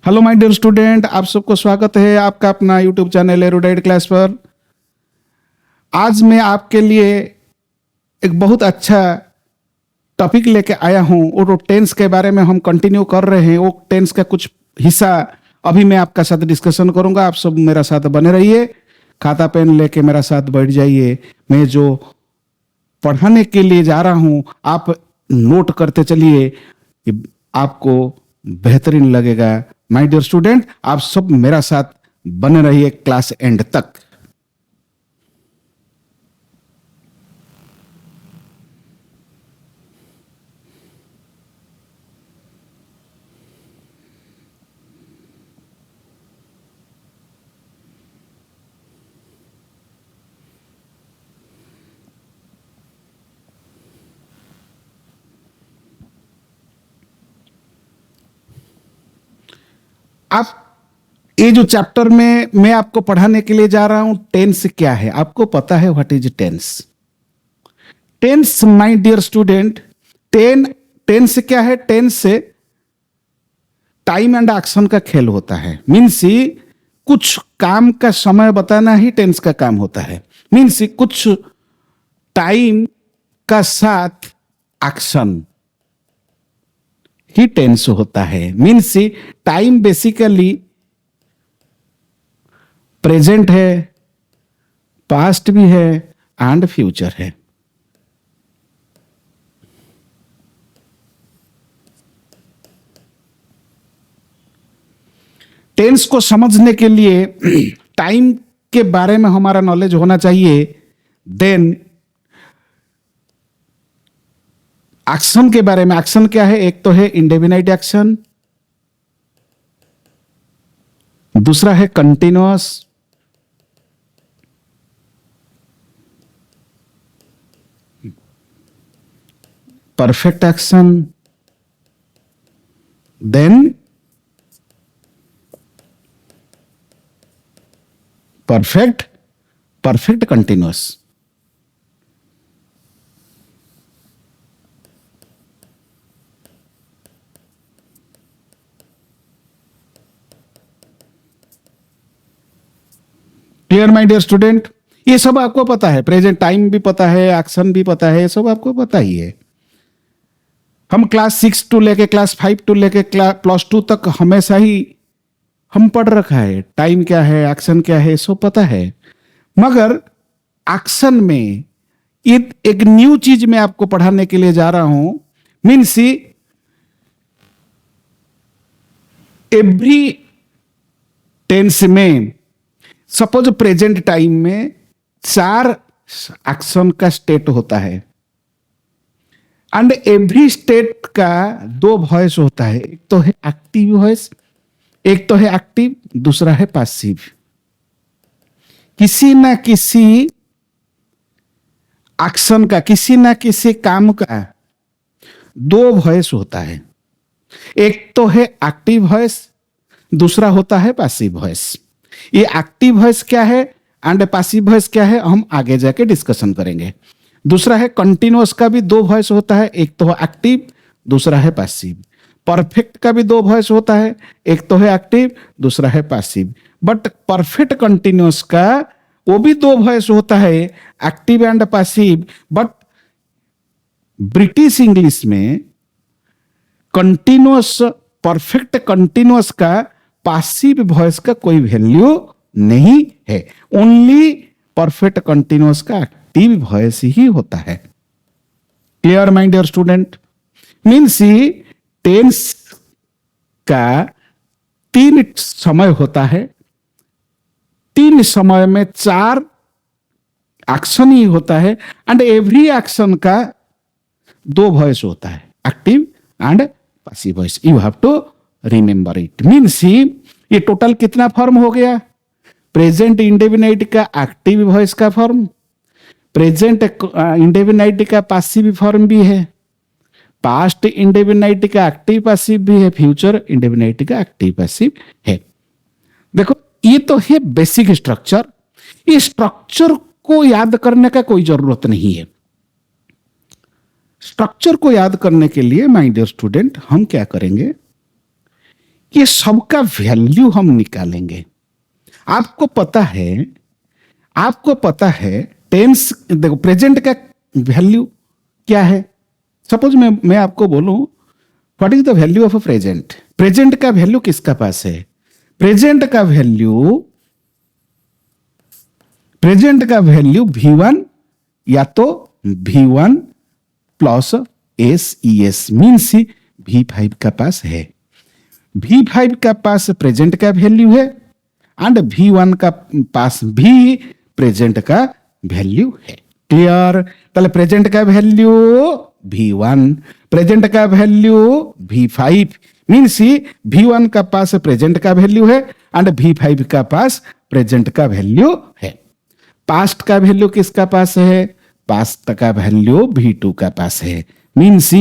Hello my dear student, आप सबको स्वागत है आपका अपना यूट्यूब चैनल एरुडाइट क्लास पर। आज मैं आपके लिए एक बहुत अच्छा टॉपिक लेके आया हूँ। वो टेंस के बारे में हम कंटिन्यू कर रहे हैं। वो टेंस का कुछ हिस्सा अभी मैं आपका साथ डिस्कशन करूंगा। आप सब मेरा साथ बने रहिए, खाता पेन लेके मेरा साथ बैठ जाइए। मैं जो पढ़ाने के लिए जा रहा हूँ आप नोट करते चलिए, आपको बेहतरीन लगेगा। माय डियर स्टूडेंट, आप सब मेरा साथ बने रहिए क्लास एंड तक। आप ये जो चैप्टर में मैं आपको पढ़ाने के लिए जा रहा हूं, टेंस क्या है आपको पता है? What is tense? Tense my dear student, tense क्या है? टेंस से टाइम एंड एक्शन का खेल होता है। मीन्स कुछ काम का समय बताना ही टेंस का काम होता है। मीन्स कुछ टाइम का साथ एक्शन ही टेंस होता है। मीन्स टाइम बेसिकली प्रेजेंट है, पास्ट भी है एंड फ्यूचर है। टेंस को समझने के लिए टाइम के बारे में हमारा नॉलेज होना चाहिए। देन एक्शन के बारे में। एक्शन क्या है? एक तो है इंडेफिनाइट एक्शन, दूसरा है continuous, perfect action, then perfect continuous. Clear my dear student? ये सब आपको पता है, प्रेजेंट टाइम भी पता है, एक्शन भी पता है, ये सब आपको पता ही है। हम क्लास 6 टू लेके क्लास 5 टू लेके प्लस 2 तक हमेशा ही हम पढ़ रखा है। टाइम क्या है, एक्शन क्या है, सब पता है। मगर एक्शन में एक न्यू चीज मैं आपको पढ़ाने के लिए जा रहा हूं। मीन्स एवरी टेंस में, सपोज प्रेजेंट टाइम में 4 एक्शन का स्टेट होता है एंड एवरी स्टेट का 2 वॉइस होता है। एक तो है एक्टिव वॉइस, एक तो है एक्टिव, दूसरा है पैसिव। किसी ना किसी एक्शन का, किसी ना किसी काम का 2 वॉइस होता है। एक तो है एक्टिव वॉइस, दूसरा होता है पैसिव वॉइस। ये एक्टिव वॉइस क्या है एंड पैसिव वॉइस क्या है हम आगे जाके डिस्कशन करेंगे। दूसरा है कंटिन्यूअस का भी 2 वॉइस होता है, एक तो है एक्टिव, दूसरा है पैसिव। परफेक्ट का भी 2 वॉइस होता है, एक तो है एक्टिव, दूसरा है पैसिव। बट परफेक्ट कंटिन्यूअस का वो भी 2 वॉइस होता है, active and passive. But British English में कंटिन्यूअस, परफेक्ट कंटिन्यूअस का पैसिव वॉइस का कोई वैल्यू नहीं है। ओनली परफेक्ट कंटिन्यूअस का एक्टिव वॉइस ही होता है। Clear my dear student? Means tense का 3 समय होता है। 3 समय में 4 एक्शन ही होता है एंड एवरी एक्शन का 2 वॉइस होता है, active and passive voice. You have to remember it. Means ये टोटल कितना फॉर्म हो गया? प्रेजेंट इंडेफिनाइट का एक्टिव वॉइस का फॉर्म, प्रेजेंट इंडेफिनाइट का पैसिव फॉर्म भी है, पास्ट इंडेफिनाइट का एक्टिव पैसिव भी है, फ्यूचर इंडेफिनाइट का एक्टिव पैसिव है। देखो, ये तो है बेसिक स्ट्रक्चर। ये स्ट्रक्चर को याद करने का कोई जरूरत नहीं है। स्ट्रक्चर को याद करने के लिए माय डियर स्टूडेंट हम क्या करेंगे, ये सबका वैल्यू हम निकालेंगे। आपको पता है टेंस, देखो प्रेजेंट का वैल्यू क्या है। सपोज मैं आपको बोलूं what is the value of a present. Present का वैल्यू किसका पास है? प्रेजेंट का वैल्यू V1 या तो V1 plus SES means V5 का पास है। V5 का पास प्रेजेंट का वैल्यू है एंड V1 का पास भी प्रेजेंट का वैल्यू है। क्लियर? ताहले प्रेजेंट का वैल्यू V1, प्रेजेंट का वैल्यू V5 मीन्स V1 का पास प्रेजेंट का वैल्यू है एंड V5 का पास प्रेजेंट का वैल्यू है। पास्ट का वैल्यू किसका पास है? पास्ट का वैल्यू V2 का पास है। मीन्स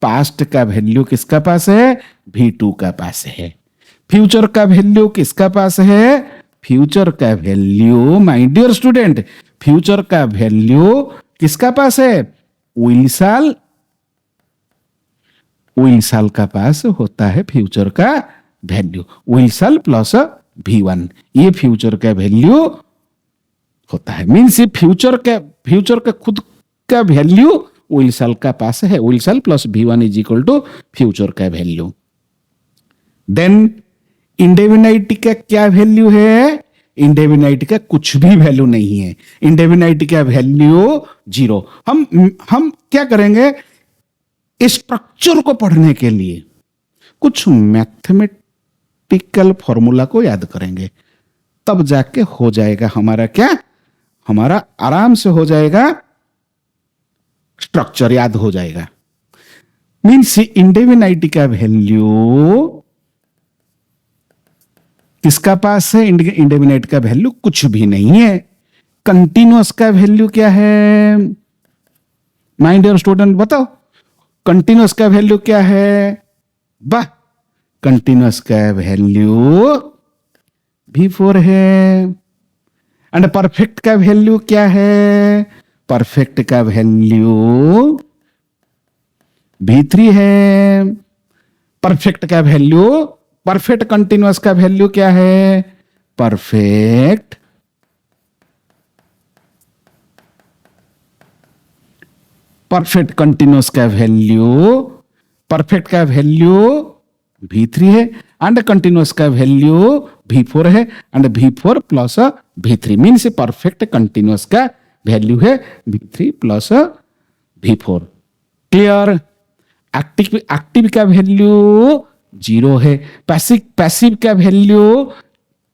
पास्ट का वैल्यू किसका पास है? V2 का पास है। फ्यूचर का वैल्यू किसका पास है? फ्यूचर का value, my dear student, future का वैल्यू किसका पास है? विल साल का पास होता है फ्यूचर का value. Will shall plus V1 ये फ्यूचर का वैल्यू होता है। मीन्स फ्यूचर का खुद का वैल्यू विल साल का पास है। Will shall plus V1 is equal to future का वैल्यू। देन इंडेफिनाइट का क्या वैल्यू है? इंडेफिनाइट का कुछ भी वैल्यू नहीं है। इंडेफिनाइट का वैल्यू 0। हम क्या करेंगे? स्ट्रक्चर को पढ़ने के लिए कुछ मैथमेटिकल फॉर्मूला को याद करेंगे, तब जाके हो जाएगा हमारा क्या? हमारा आराम से हो जाएगा, स्ट्रक्चर याद हो जाएगा। मीन्स इंडेफिनाइट का वैल्यू किसका पास है? इंडेफिनाइट का वैल्यू कुछ भी नहीं है। कंटिन्यूअस का वैल्यू क्या है? माय डियर स्टूडेंट बताओ, कंटिन्यूअस का वैल्यू क्या है? वाह, कंटिन्यूअस का वैल्यू V4 है। एंड परफेक्ट का वैल्यू क्या है? परफेक्ट का वैल्यू V3 है। परफेक्ट का वैल्यू, परफेक्ट कंटिन्यूअस का वैल्यू क्या है? परफेक्ट कंटिन्यूअस का वैल्यू V3 है एंड कंटिन्यूअस का वैल्यू V4 है and V4 plus V3 means perfect continuous का वैल्यू है V3 plus V4। Clear? Active का वैल्यू 0 है। पैसिव का वैल्यू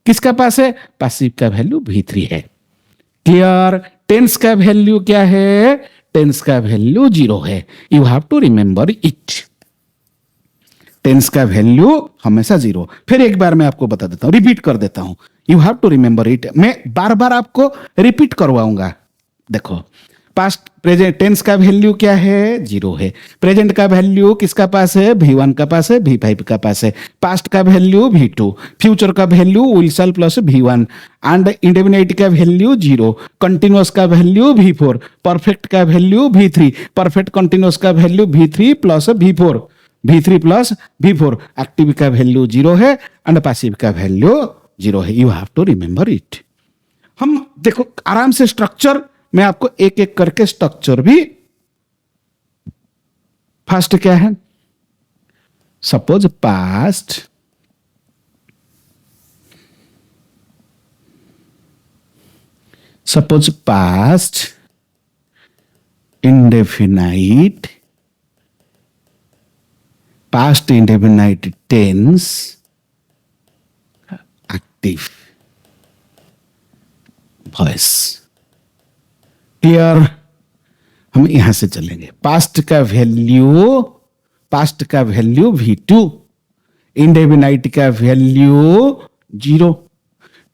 किसका पास है? पैसिव का वैल्यू V3 है। क्लियर? टेंस का वैल्यू क्या है? टेंस का वैल्यू 0 है। You have to remember it. Tense का वैल्यू हमेशा 0। फिर एक बार मैं आपको बता देता हूं, रिपीट कर देता हूं। You have to remember it. मैं बार बार आपको रिपीट करवाऊंगा। देखो, पास्ट प्रेजेंट टेंस का वैल्यू क्या है? 0 है। प्रेजेंट का वैल्यू किसका पास है? V1 का पास है, V5 का पास है। पास्ट का वैल्यू V2, फ्यूचर का value will shall plus V1 and indefinite का वैल्यू 0, कंटिन्यूअस का वैल्यू V4, परफेक्ट का वैल्यू V3, परफेक्ट कंटिन्यूअस का value V3 plus V4, V3 plus V4। Active का वैल्यू 0 है एंड पैसिव का value 0 है। You have to remember it. हम देखो आराम से स्ट्रक्चर, मैं आपको एक एक करके स्ट्रक्चर भी। फर्स्ट क्या है? Suppose past indefinite, past indefinite tense active voice. Clear? हम यहां से चलेंगे। पास्ट का वैल्यू V2, इंडेफिनाइट का वैल्यू 0,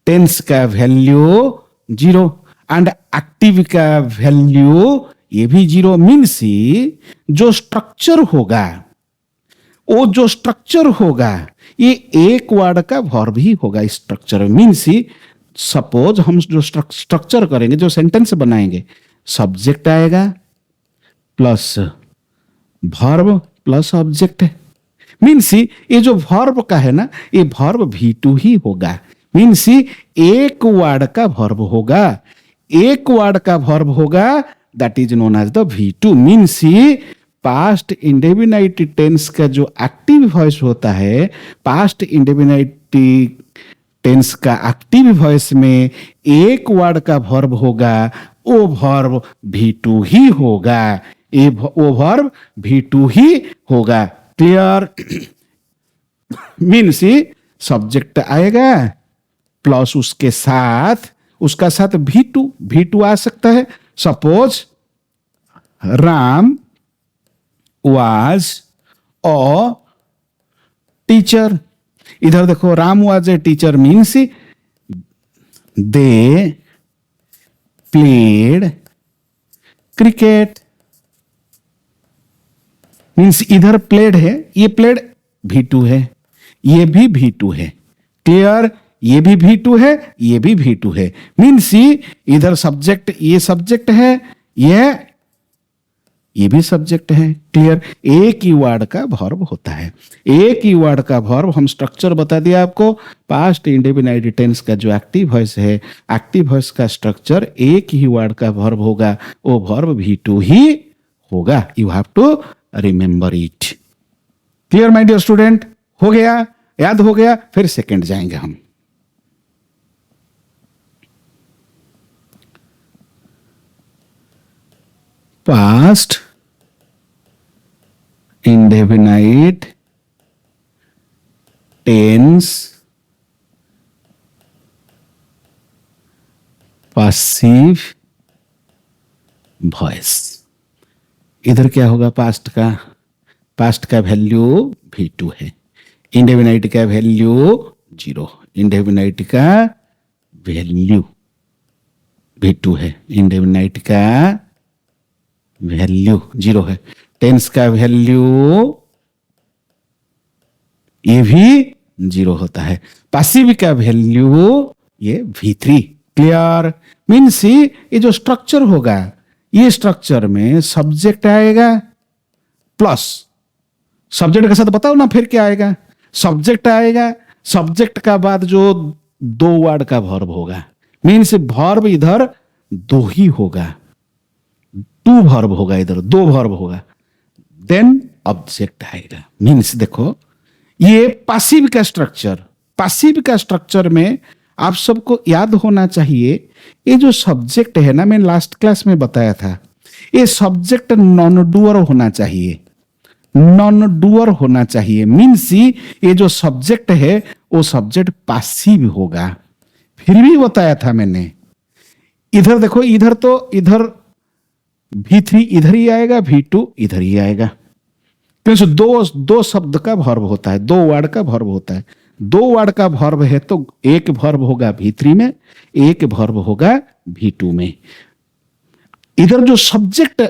टेंस का वैल्यू 0 एंड एक्टिव का वैल्यू ये भी 0। मीन्स जो स्ट्रक्चर होगा ये एक वर्ड का वर्ब ही होगा। स्ट्रक्चर मीन्स सपोज हम जो स्ट्रक्चर करेंगे, जो सेंटेंस बनाएंगे, सब्जेक्ट आएगा प्लस वर्ब प्लस ऑब्जेक्ट है। मीन्स ये जो वर्ब का है ना, ये वर्ब V2 ही होगा। मीन्स एक वर्ड का वर्ब होगा, एक वर्ड का वर्ब होगा, that is known as the V2। Means past indefinite tense का जो एक्टिव वॉइस होता है, पास्ट इंडेफिनाइट टेंस का एक्टिव वॉइस में एक वर्ड का वर्ब होगा, वो वर्ब V2 ही होगा, वो वर्ब V2 ही होगा। क्लियर? मीन्स सब्जेक्ट आएगा प्लस उसका साथ V2 आ सकता है। Suppose Ram was a teacher. इधर देखो, Ram was a teacher means they played cricket. Means इधर प्लेड है, ये प्लेड V2 है, ये भी V2 है। क्लियर? ये भी V2 है, ये भी V2 है। मीन्स इधर सब्जेक्ट, ये सब्जेक्ट है, ये भी सब्जेक्ट है। क्लियर? एक ही वर्ड का वर्ब होता है, एक ही वर्ड का वर्ब। हम स्ट्रक्चर बता दिया आपको। पास्ट इंडेफिनाइट टेंस का जो एक्टिव वॉइस है, एक्टिव वॉइस का स्ट्रक्चर एक ही वर्ड का वर्ब होगा, वो वर्ब V2 ही होगा। You have to remember it. Clear my dear student? हो गया, याद हो गया? फिर सेकंड जाएंगे हम। Past indefinite tense passive voice. इधर क्या होगा? पास्ट का वैल्यू V2 है, इंडेफिनाइट का वैल्यू 0, इंडेफिनाइट का वैल्यू V2 है, इंडेफिनाइट का वैल्यू 0 है, टेंस का वैल्यू ये भी 0 होता है, पासिव का वैल्यू ये V3। क्लियर? मीन्स ये जो स्ट्रक्चर होगा, ये स्ट्रक्चर में सब्जेक्ट आएगा प्लस सब्जेक्ट के साथ बताओ ना फिर क्या आएगा? सब्जेक्ट आएगा, सब्जेक्ट का बाद जो दो वर्ड का वर्ब होगा, मीन्स वर्ब इधर 2 ही होगा, 2 वर्ब होगा, इधर 2 वर्ब होगा, देन ऑब्जेक्ट आएगा। मीन्स देखो, ये पासिव का स्ट्रक्चर में आप सबको याद होना चाहिए, ये जो सब्जेक्ट है ना, मैंने लास्ट क्लास में बताया था, ये सब्जेक्ट नॉन डूअर होना चाहिए, नॉन डूअर होना चाहिए। मीन्स ये जो सब्जेक्ट है वो सब्जेक्ट पासिव होगा। फिर भी बताया था मैंने, इधर देखो, इधर तो इधर V3 इधर ही आएगा, V2 इधर ही आएगा, क्योंकि दो शब्द का वर्ब होता है, 2 वर्ड का वर्ब होता है। 2 वर्ड का वर्ब है तो एक वर्ब होगा V3 में, एक वर्ब होगा V2 में। इधर जो सब्जेक्ट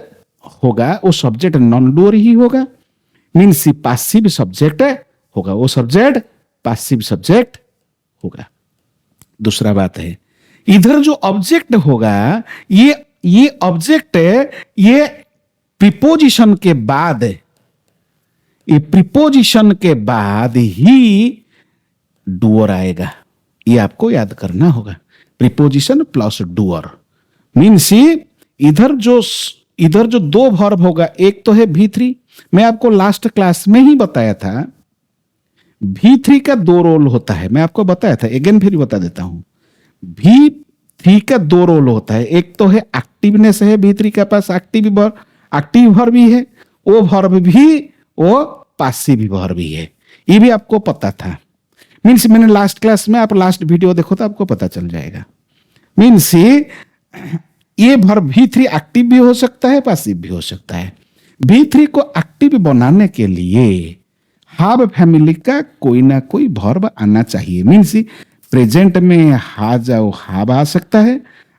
होगा वो सब्जेक्ट नॉन डूअर ही होगा, मीन्स पासिव सब्जेक्ट होगा, वो सब्जेक्ट पासिव सब्जेक्ट होगा। दूसरा बात है, इधर जो ऑब्जेक्ट होगा, ये ऑब्जेक्ट ये प्रीपोजिशन के बाद, ये प्रीपोजिशन के बाद ही डूअर आएगा, ये आपको याद करना होगा। प्रीपोजिशन प्लस डूअर मीन्स इधर जो 2 वर्ब होगा, एक तो है V3, मैं आपको लास्ट क्लास में ही बताया था, V3 का 2 रोल होता है, मैं आपको बताया था, अगेन फिर बता देता हूं। V3 का 2 रोल होता है, एक तो है एक्टिवनेस है, V3 के पास एक्टिव वर्ब भी है, वो वर्ब भी वो पासिव वर्ब भी है, ये भी आपको पता था। मीन्स मैंने लास्ट क्लास में, आप लास्ट वीडियो देखो तो आपको पता चल जाएगा। मीन्स ये वर्ब V3 एक्टिव भी हो सकता है, पासिव भी हो सकता है। V3 को एक्टिव बनाने के लिए हैव फैमिली का कोई ना कोई वर्ब आना चाहिए। मीन्स प्रेजेंट में हैज और हैव आ सकता है,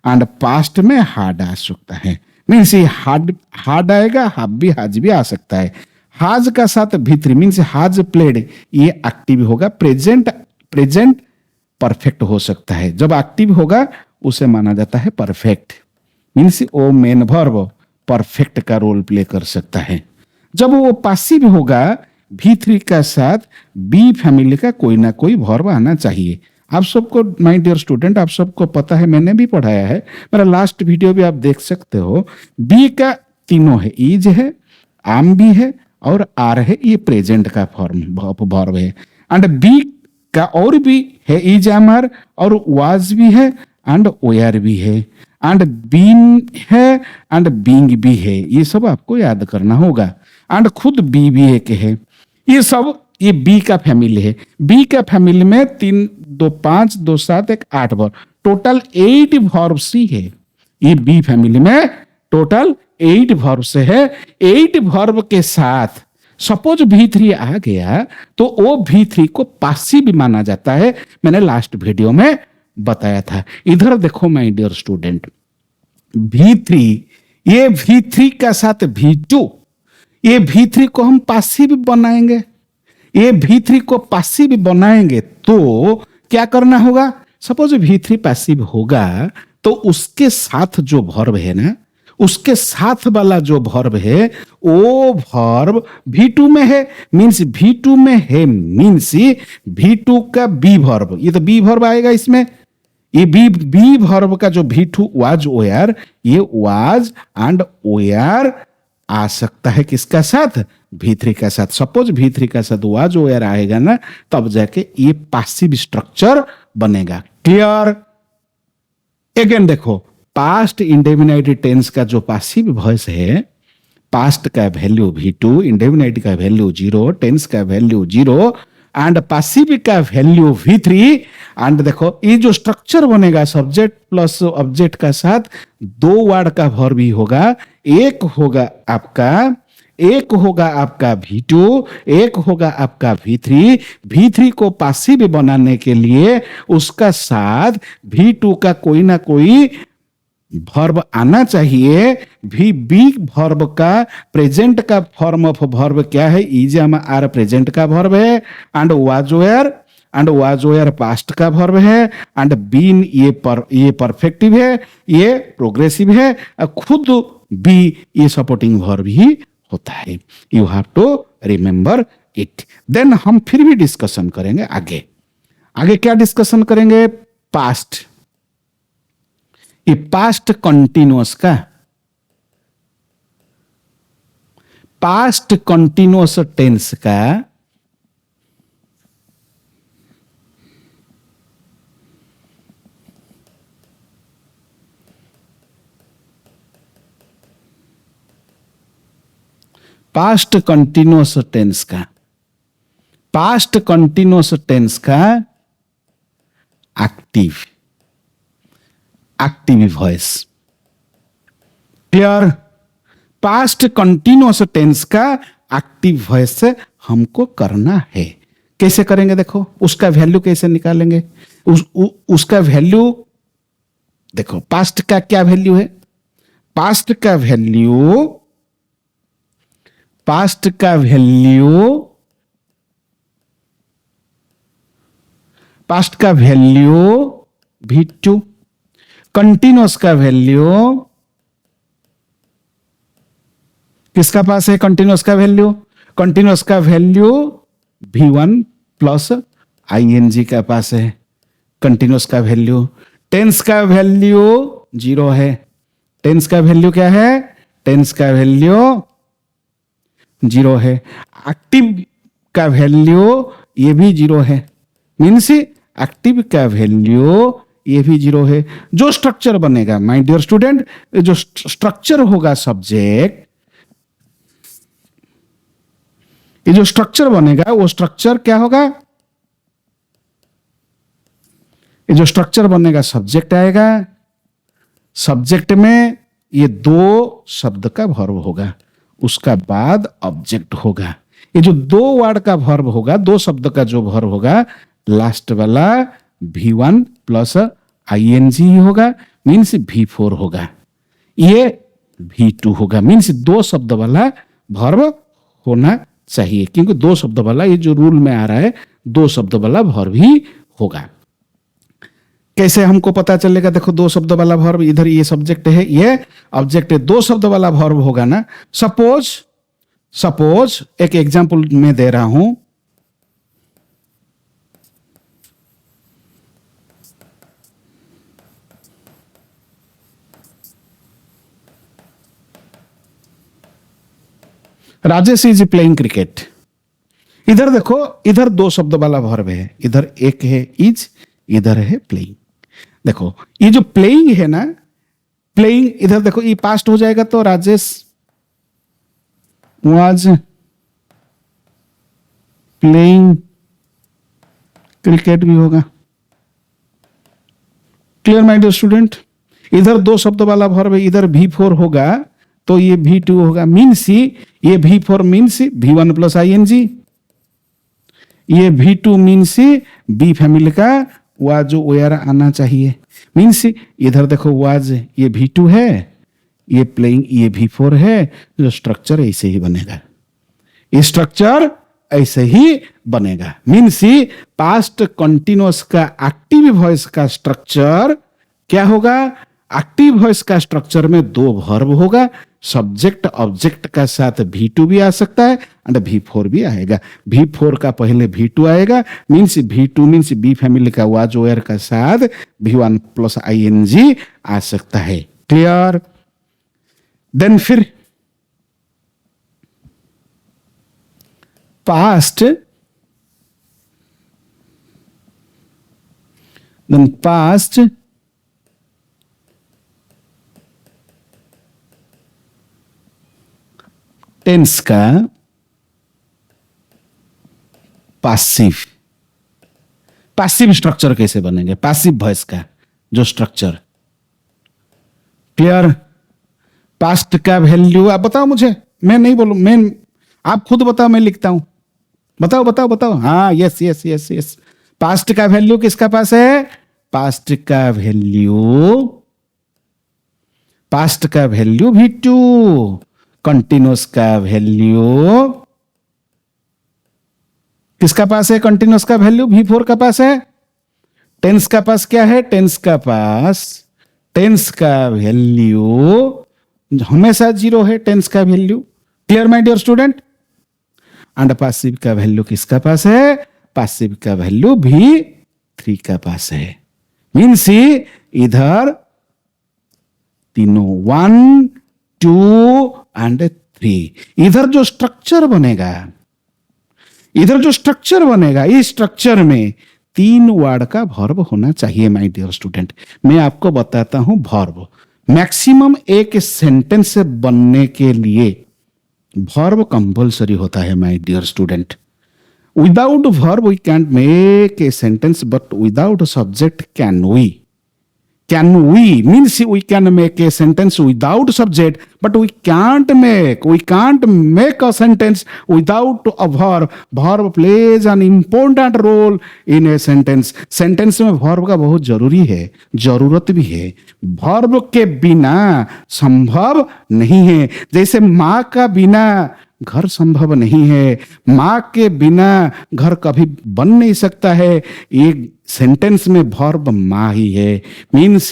एंड पास्ट में हैड आ सकता है। मीन्स हैड आएगा, हैव भी, हैज भी आ सकता है। हैज का साथ V3 मीन्स हैज प्लेड, ये एक्टिव होगा। प्रेजेंट परफेक्ट हो सकता है, जब एक्टिव होगा उसे माना जाता है परफेक्ट, मीन्स वो मेन वर्ब परफेक्ट का रोल प्ले कर सकता है। जब वो पासिव होगा, V3 का साथ बी फैमिली का कोई ना कोई वर्ब आना चाहिए। आप सबको माय डियर स्टूडेंट, आप सबको पता है, मैंने भी पढ़ाया है, मेरा लास्ट वीडियो भी आप देख सकते हो। बी का तीनों है, इज है, आम भी है और आर है, ये प्रेजेंट का फॉर्म वर्ब है। एंड बी का और भी है, इज एम आर और वाज भी है एंड वेयर भी है एंड बीन है एंड बीइंग भी है। ये सब आपको याद करना होगा। एंड खुद बी भी एक है। ये सब ये बी का फैमिली है। बी का फैमिली में 3 2 5 2 7 1 8 वर्ब, टोटल 8 वर्ब्स ही है। ये बी फैमिली में टोटल 8 वर्ब से है। 8 वर्ब के साथ सपोज V3 आ गया तो वो V3 को पासिव माना जाता है। मैंने लास्ट वीडियो में बताया था। इधर देखो माय डियर स्टूडेंट, V3, ये V3 का साथ V2, ये V3 को हम पासिव बनाएंगे। ये V3 को पासिव बनाएंगे तो क्या करना होगा? सपोज V3 पासिव होगा तो उसके साथ जो वर्ब है ना, उसके साथ वाला जो वर्ब है वो वर्ब V2 में है, मींस V2 में है, मींस V2 का बी वर्ब, ये तो बी वर्ब आएगा इसमें। ये बी वर्ब का जो V2 वाज वेयर, ये वाज एंड वेयर आ सकता है किसका साथ? V3 का साथ। सपोज V3 का साथ वाज वेयर आएगा ना, तब जाके ये पासिव स्ट्रक्चर बनेगा। क्लियर? अगेन देखो, पास्ट इंडेफिनिट टेंस का जो पासिव वॉइस है, पास्ट का वैल्यू V2, इंडेफिनिट का वैल्यू 0, टेंस का वैल्यू 0 एंड पासिव का वैल्यू V3। एंड देखो ये जो स्ट्रक्चर बनेगा सब्जेक्ट प्लस ऑब्जेक्ट का साथ 2 वर्ड का वर्ब ही होगा। एक होगा आपका V2, एक होगा आपका V3। V3 को पासिव बनाने के लिए उसका साथ V2 का कोई ना कोई वर्ब आना चाहिए। बी वर्ब का प्रेजेंट का फॉर्म ऑफ वर्ब क्या है? इज एम आर प्रेजेंट का वर्ब है एंड वाज वेयर पास्ट का वर्ब है एंड बीन ये परफेक्टिव है, ये प्रोग्रेसिव है, खुद बी ये सपोर्टिंग वर्ब ही होता है। You have to remember it. Then हम फिर भी डिस्कशन करेंगे आगे। क्या डिस्कशन करेंगे? पास्ट, ये पास्ट कंटिन्यूअस का, पास्ट कंटिन्यूअस टेंस का पास्ट कंटिन्यूअस टेंस का active voice. Clear? Past continuous tense का एक्टिव वॉइस हमको करना है। कैसे करेंगे? देखो उसका वैल्यू कैसे निकालेंगे। उसका वैल्यू देखो, पास्ट का क्या वैल्यू है? पास्ट का वैल्यू V2, कंटिन्यूअस का वैल्यू किसका पास है? कंटिन्यूअस का वैल्यू V1 प्लस ING का पास है। कंटिन्यूअस का वैल्यू, टेंस का वैल्यू 0 है। टेंस का वैल्यू क्या है? टेंस का वैल्यू 0 है। एक्टिव का वैल्यू ये भी 0 है, मीन्स एक्टिव का वैल्यू ये भी 0 है। जो स्ट्रक्चर बनेगा माय डियर स्टूडेंट, जो स्ट्रक्चर होगा सब्जेक्ट, ये जो स्ट्रक्चर बनेगा वो स्ट्रक्चर क्या होगा? ये जो स्ट्रक्चर बनेगा सब्जेक्ट आएगा, सब्जेक्ट में ये 2 शब्द का वर्ब होगा, उसका बाद ऑब्जेक्ट होगा। ये जो 2 वर्ड का वर्ब होगा, 2 शब्द का जो वर्ब होगा, लास्ट वाला V1 प्लस ING होगा, मीन्स V4 होगा। ये V2 होगा, मीन्स 2 शब्द वाला वर्ब होना चाहिए, क्योंकि 2 शब्द वाला ये जो रूल में आ रहा है 2 शब्द वाला वर्ब ही होगा। कैसे हमको पता चलेगा? देखो 2 शब्द वाला वर्ब, इधर ये सब्जेक्ट है, ये ऑब्जेक्ट है, 2 शब्द वाला वर्ब होगा ना। सपोज एक एग्जांपल मैं दे रहा हूं, राजेश इज प्लेइंग क्रिकेट। इधर देखो, इधर दो शब्द वाला वर्ब है, इधर एक है इज, इधर है प्लेइंग। देखो ये जो प्लेइंग है ना, प्लेइंग इधर देखो ये पास्ट हो जाएगा तो राजेश वाज प्लेइंग क्रिकेट भी होगा। Clear my dear student? इधर दो शब्द वाला वर्ब है, इधर V4 होगा तो ये V2 होगा। मीन्स ये V4 means V1 plus ING, ये V2 मीन्स बी फैमिली का वाज वेयर आना चाहिए। मीन्स इधर देखो वाज ये V2 है, ये प्लेइंग ये V4 है, जो स्ट्रक्चर ऐसे ही बनेगा, ये स्ट्रक्चर ऐसे ही बनेगा। मीन्स पास्ट कंटिन्यूअस का एक्टिव वॉइस का स्ट्रक्चर क्या होगा? एक्टिव वॉइस का स्ट्रक्चर में दो वर्ब होगा, सब्जेक्ट ऑब्जेक्ट का साथ V2 भी आ सकता है एंड V4 भी आएगा। V4 का पहले V2 आएगा, means V2 means B family का वाज वेयर का साथ V1 प्लस ING आ सकता है। क्लियर? देन फिर पास्ट, देन पास्ट टेंस का पासिव, पासिव स्ट्रक्चर कैसे बनेंगे? पासिव वॉइस का जो स्ट्रक्चर। क्लियर? पास्ट का वैल्यू आप बताओ मुझे, मैं नहीं बोलूं, मैं आप खुद बताओ, मैं लिखता हूं। बताओ बताओ बताओ। हाँ yes yes yes yes. Past का वैल्यू किसका पास है? पास्ट का वैल्यू, पास्ट का वैल्यू V2, कंटिन्यूअस का वैल्यू किसका पास है? कंटिन्यूअस का वैल्यू V4 का पास है। टेंस का पास क्या है? टेंस का पास, टेंस का वैल्यू हमेशा 0 है, टेंस का value. Clear my dear student? And passive का वैल्यू किसका पास है? पासिव का वैल्यू V3 का पास है। मीन्स इधर तीनों 1 2 एंड 3, इधर जो स्ट्रक्चर बनेगा, इधर जो स्ट्रक्चर बनेगा, इस स्ट्रक्चर में 3 वर्ड का वर्ब होना चाहिए माय डियर स्टूडेंट। मैं आपको बताता हूं वर्ब मैक्सिमम एक सेंटेंस बनने के लिए वर्ब कंपल्सरी होता है my dear student. Without verb we can't make a sentence, but without subject can we? Can we means we can make a sentence without subject, but we can't make a sentence without a verb. Verb plays an important role in a sentence. Sentence में verb का बहुत जरूरी है, जरूरत भी है। verb के बिना संभव नहीं है। जैसे माँ का बिना घर संभव नहीं है, मां के बिना घर कभी बन नहीं सकता है। एक सेंटेंस में वर्ब मां ही है। मीन्स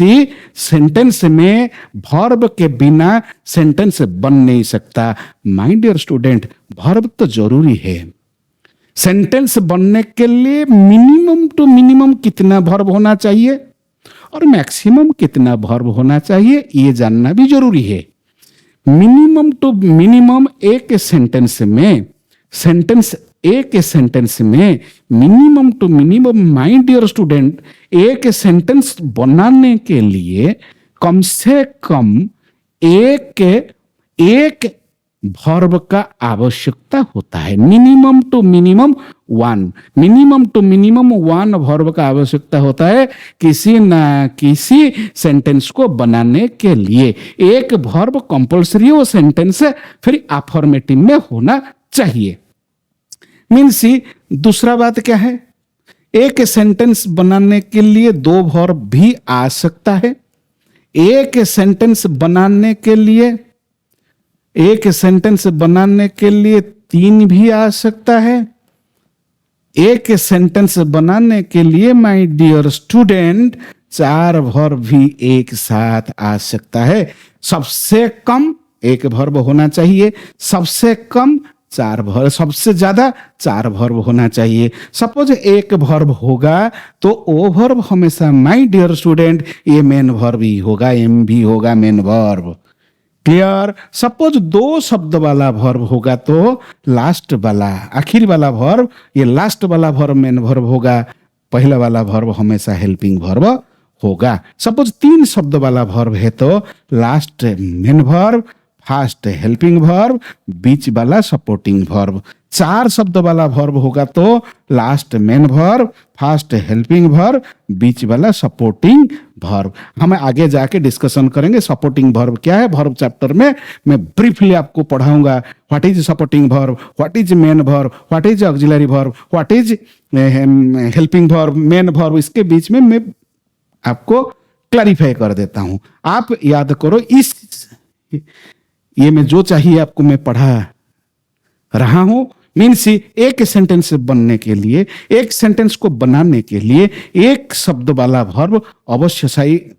सेंटेंस में वर्ब के बिना सेंटेंस बन नहीं सकता। माय डियर स्टूडेंट, वर्ब तो जरूरी है। सेंटेंस बनने के लिए मिनिमम टू मिनिमम कितना वर्ब होना चाहिए और मैक्सिमम कितना वर्ब होना चाहिए, ये जानना भी जरूरी है। मिनिमम टू मिनिमम एक सेंटेंस में, एक सेंटेंस में minimum to minimum my dear student, एक सेंटेंस बनाने के लिए कम से कम एक वर्ब का आवश्यकता होता है। Minimum to minimum 1, minimum to minimum 1 verb का आवश्यकता होता है किसी ना किसी सेंटेंस को बनाने के लिए। एक वर्ब कंपल्सरी वो सेंटेंस फिर अफर्मेटिव में होना चाहिए। मीन्स दूसरा बात क्या है? एक सेंटेंस बनाने के लिए 2 वर्ब भी आ सकता है। एक सेंटेंस बनाने के लिए, एक सेंटेंस बनाने के लिए 3 भी आ सकता है। एक सेंटेंस बनाने के लिए माय डियर स्टूडेंट 4 वर्ब भी एक साथ आ सकता है। सबसे कम एक वर्ब होना चाहिए, सबसे कम 4 वर्ब, सबसे ज्यादा 4 वर्ब होना चाहिए। सपोज एक वर्ब होगा तो ओ वर्ब हमेशा माय डियर स्टूडेंट ये मेन वर्ब ही होगा, एम भी होगा मेन वर्ब। क्लियर। सपोज 2 शब्द वाला वर्ब होगा तो लास्ट वाला, आखिर वाला वर्ब, ये लास्ट वाला वर्ब मेन वर्ब होगा, पहला वाला वर्ब हमेशा हेल्पिंग वर्ब होगा। सपोज 3 शब्द वाला वर्ब है तो last main verb, first helping verb, बीच वाला सपोर्टिंग वर्ब। 4 शब्द वाला वर्ब होगा तो last main verb, first helping verb, बीच वाला सपोर्टिंग वर्ब। हम आगे जाके डिस्कशन करेंगे सपोर्टिंग वर्ब क्या है। वर्ब चैप्टर में मैं ब्रीफली आपको पढ़ाऊंगा what is supporting verb, what is main verb, what is auxiliary verb, what is helping verb, main verb. इसके बीच में मैं आपको क्लैरिफाई कर देता हूं। आप याद करो, इस ये में जो चाहिए आपको मैं पढ़ा रहा हूं। मीन्स एक सेंटेंस बनने के लिए, एक सेंटेंस को बनाने के लिए एक शब्द वाला वर्ब अवश्य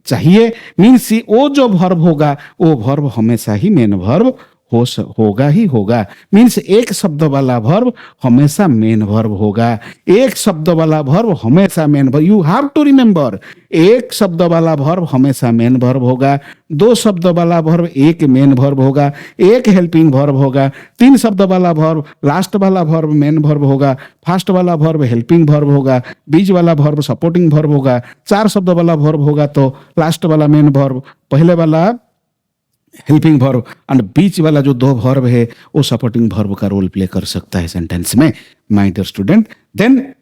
चाहिए। मीन्स वो जो वर्ब होगा वो वर्ब हमेशा ही मेन वर्ब होगा ही होगा। मीन्स एक शब्द वाला वर्ब हमेशा मेन वर्ब होगा, एक शब्द वाला वर्ब हमेशा main verb. You have to remember, एक शब्द वाला वर्ब हमेशा मेन वर्ब होगा, 2 शब्द वाला वर्ब एक मेन वर्ब होगा, एक हेल्पिंग वर्ब होगा, 3 शब्द वाला वर्ब लास्ट वाला वर्ब मेन वर्ब होगा, फर्स्ट वाला वर्ब हेल्पिंग वर्ब होगा, बीच वाला वर्ब सपोर्टिंग वर्ब होगा, 4 शब्द वाला वर्ब होगा तो लास्ट वाला मेन वर्ब, पहले वाला हेल्पिंग वर्ब एंड बीच वाला जो 2 वर्ब है वो सपोर्टिंग वर्ब का रोल प्ले कर सकता है सेंटेंस में, माय डियर स्टूडेंट। देन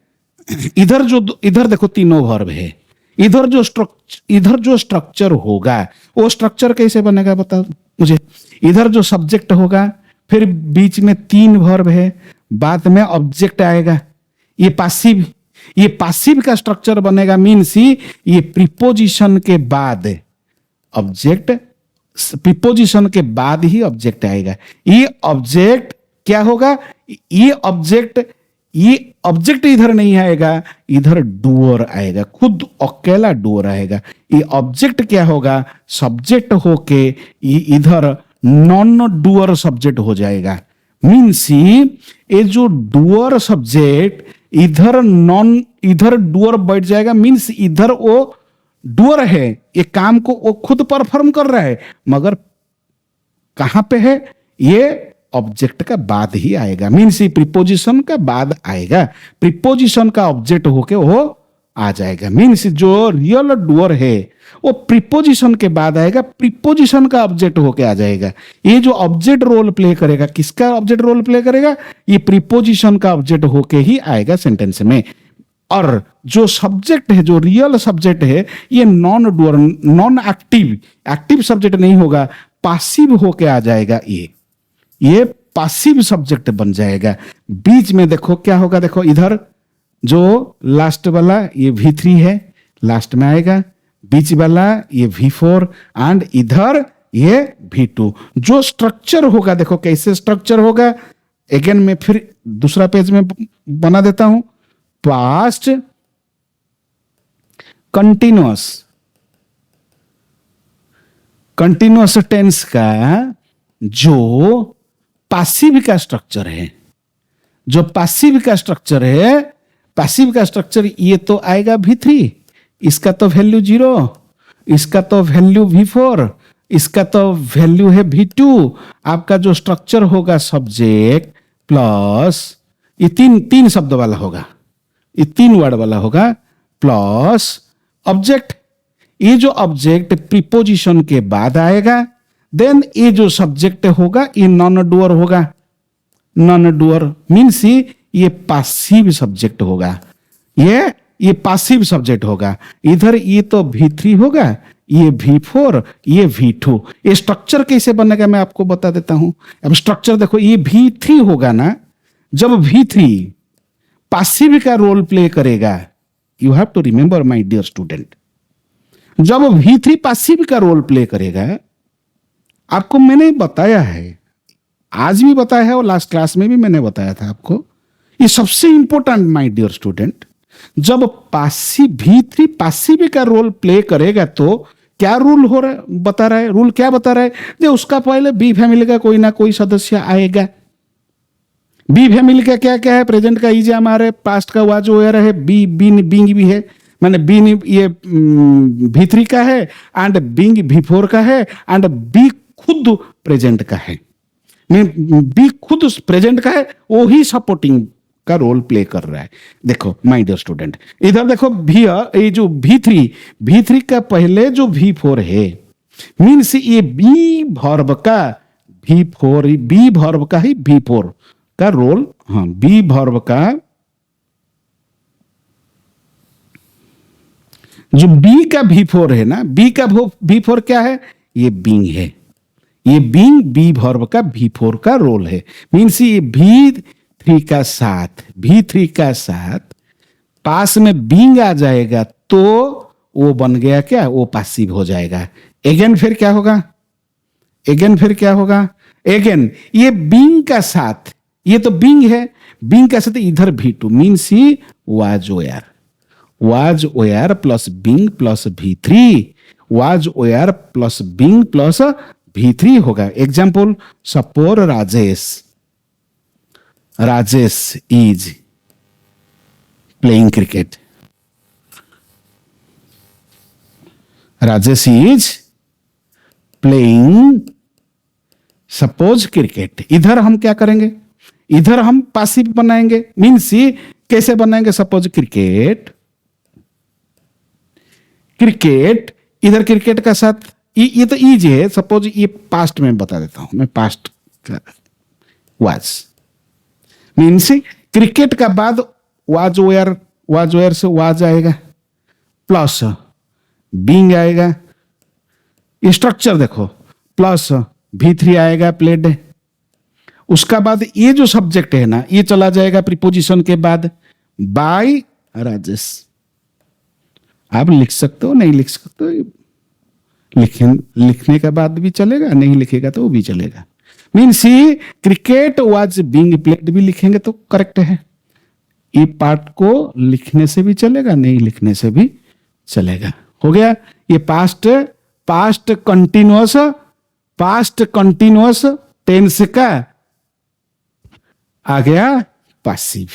इधर देखो तीनों वर्ब है। इधर जो स्ट्रक्चर होगा वो स्ट्रक्चर कैसे बनेगा बताओ मुझे। इधर जो सब्जेक्ट होगा, फिर बीच में 3 वर्ब है, बाद में ऑब्जेक्ट आएगा। ये पासिव का स्ट्रक्चर बनेगा। मीन्स ये प्रीपोजिशन के बाद ऑब्जेक्ट, प्रीपोजिशन के बाद ही ऑब्जेक्ट आएगा। ये ऑब्जेक्ट क्या होगा, ये ऑब्जेक्ट इधर नहीं आएगा, इधर डूअर आएगा, खुद अकेला डूअर आएगा। ये ऑब्जेक्ट क्या होगा, सब्जेक्ट होके ये इधर नॉन डूअर सब्जेक्ट हो जाएगा। मीन्स ये जो डूअर सब्जेक्ट इधर डूअर बैठ जाएगा। मीन्स इधर वो डूअर है, ये काम को वो खुद परफॉर्म कर रहा है, मगर कहां पे है, ये ऑब्जेक्ट का बाद ही आएगा। मीन्स प्रीपोजिशन का बाद आएगा, प्रीपोजिशन का ऑब्जेक्ट होके वो आ जाएगा। मीन्स जो रियल डूअर है वो प्रीपोजिशन के बाद आएगा, प्रीपोजिशन का ऑब्जेक्ट होके आ जाएगा। ये जो ऑब्जेक्ट रोल प्ले करेगा, किसका ऑब्जेक्ट रोल प्ले करेगा, ये प्रीपोजिशन का ऑब्जेक्ट होके ही आएगा सेंटेंस में। और जो सब्जेक्ट है, जो रियल सब्जेक्ट है, ये non doer, non active subject नहीं होगा, पासिव होके आ जाएगा। ये पासिव सब्जेक्ट बन जाएगा। बीच में देखो क्या होगा, देखो इधर जो लास्ट वाला ये V3 है, लास्ट में आएगा, बीच वाला ये V4 एंड इधर ये V2। जो स्ट्रक्चर होगा, देखो कैसे स्ट्रक्चर होगा। अगेन मैं फिर दूसरा पेज में बना देता हूं। पास्ट कंटिन्यूअस टेंस का जो पासिव का स्ट्रक्चर है, पासिव का स्ट्रक्चर ये तो आएगा V3, इसका तो वैल्यू 0, इसका तो वैल्यू V4, इसका तो वैल्यू है V2। आपका जो स्ट्रक्चर होगा सब्जेक्ट प्लस ये तीन शब्द वाला होगा, ये 3 वर्ड वाला होगा, प्लस ऑब्जेक्ट। ये जो ऑब्जेक्ट प्रीपोजिशन के बाद आएगा। देन ये जो सब्जेक्ट होगा ये नॉन डूअर होगा। नॉन डूअर मीन्स ये पासिव सब्जेक्ट होगा, ये पासिव सब्जेक्ट होगा। इधर ये तो V3 होगा, ये V4, ये V2। ये स्ट्रक्चर कैसे बनेगा मैं आपको बता देता हूं। अब स्ट्रक्चर देखो, ये V3 होगा ना, जब V3 पासिव का रोल प्ले करेगा, you have to remember my dear student, जब V3 पासिव का रोल प्ले करेगा, आपको मैंने बताया है, आज भी बताया है और लास्ट क्लास में भी मैंने बताया था आपको, ये सबसे इंपॉर्टेंट माय डियर स्टूडेंट, जब V3 पासिव का रोल प्ले करेगा तो क्या रूल हो रहा है, बता रहा है, रूल क्या बता रहा है, जो उसका पहले बी फैमिली का कोई ना कोई सदस्य आएगा। बी फैमिली का क्या क्या है, प्रेजेंट का इज हमारे, पास्ट का वाज वेयर है, बी बीइंग भी है, माने बी ये V3 का है, एंड बीइंग V4 का है, एंड बी खुद प्रेजेंट का है। बी खुद प्रेजेंट का है, वो ही सपोर्टिंग का रोल प्ले कर रहा है। देखो माय डियर स्टूडेंट, इधर देखो भी, ये जो V3 का पहले जो V4 है, मीन्स ये बी वर्ब का V4, बी वर्ब का ही V4 का रोल, हाँ बी वर्ब का जो बी का V4 है ना, बी का V4 क्या है, ये बीइंग है, ये बीइंग बी वर्ब का V4 का रोल है। मीन्स ये V3 का साथ पास में बीइंग आ जाएगा तो वो बन गया क्या, वो पासिव हो जाएगा। अगेन फिर क्या होगा, अगेन ये बीइंग का साथ, ये तो बीइंग है, बीइंग का साथ इधर V2 मीन्स ही was were plus being plus V3, was were plus being plus V3 होगा। Example, suppose Rajesh is playing cricket, Rajesh is playing suppose cricket. इधर हम क्या करेंगे, इधर हम पासिव बनाएंगे, मीन्स कैसे बनाएंगे, सपोज क्रिकेट, इधर क्रिकेट का साथ ये तो इज है, सपोज ये पास्ट में बता देता हूं मैं, पास्ट वाज मीन्स क्रिकेट का बाद वाज वेयर से वाज आएगा प्लस बीइंग आएगा, स्ट्रक्चर देखो, प्लस V3 आएगा प्लेड, उसका बाद ये जो सब्जेक्ट है ना, ये चला जाएगा प्रीपोजिशन के बाद बाय राजेश। आप लिख सकते हो, नहीं लिख सकते हो, लिखने के बाद भी चलेगा, नहीं लिखेगा तो वो भी चलेगा। Means cricket was being played भी लिखेंगे तो करेक्ट है, ये पार्ट को लिखने से भी चलेगा, नहीं लिखने से भी चलेगा। हो गया ये पास्ट कंटिन्यूअस टेंस का आ गया पासिव।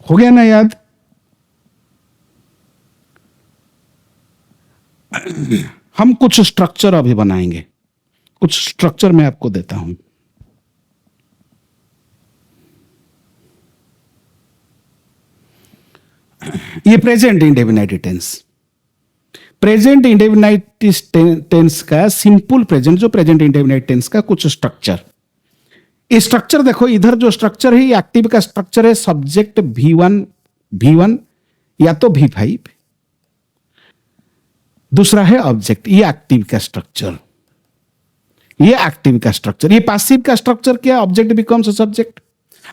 हो गया ना याद। हम कुछ स्ट्रक्चर अभी बनाएंगे, कुछ स्ट्रक्चर मैं आपको देता हूं। ये प्रेजेंट इंडेफिनिट टेंस का सिंपल प्रेजेंट, जो प्रेजेंट इंडेफिनिट टेंस का कुछ स्ट्रक्चर। ये स्ट्रक्चर देखो, इधर जो स्ट्रक्चर है ये एक्टिव का स्ट्रक्चर है, सब्जेक्ट V1 या तो V5, दूसरा है ऑब्जेक्ट, ये एक्टिव का स्ट्रक्चर, ये पासिव का स्ट्रक्चर क्या, object becomes subject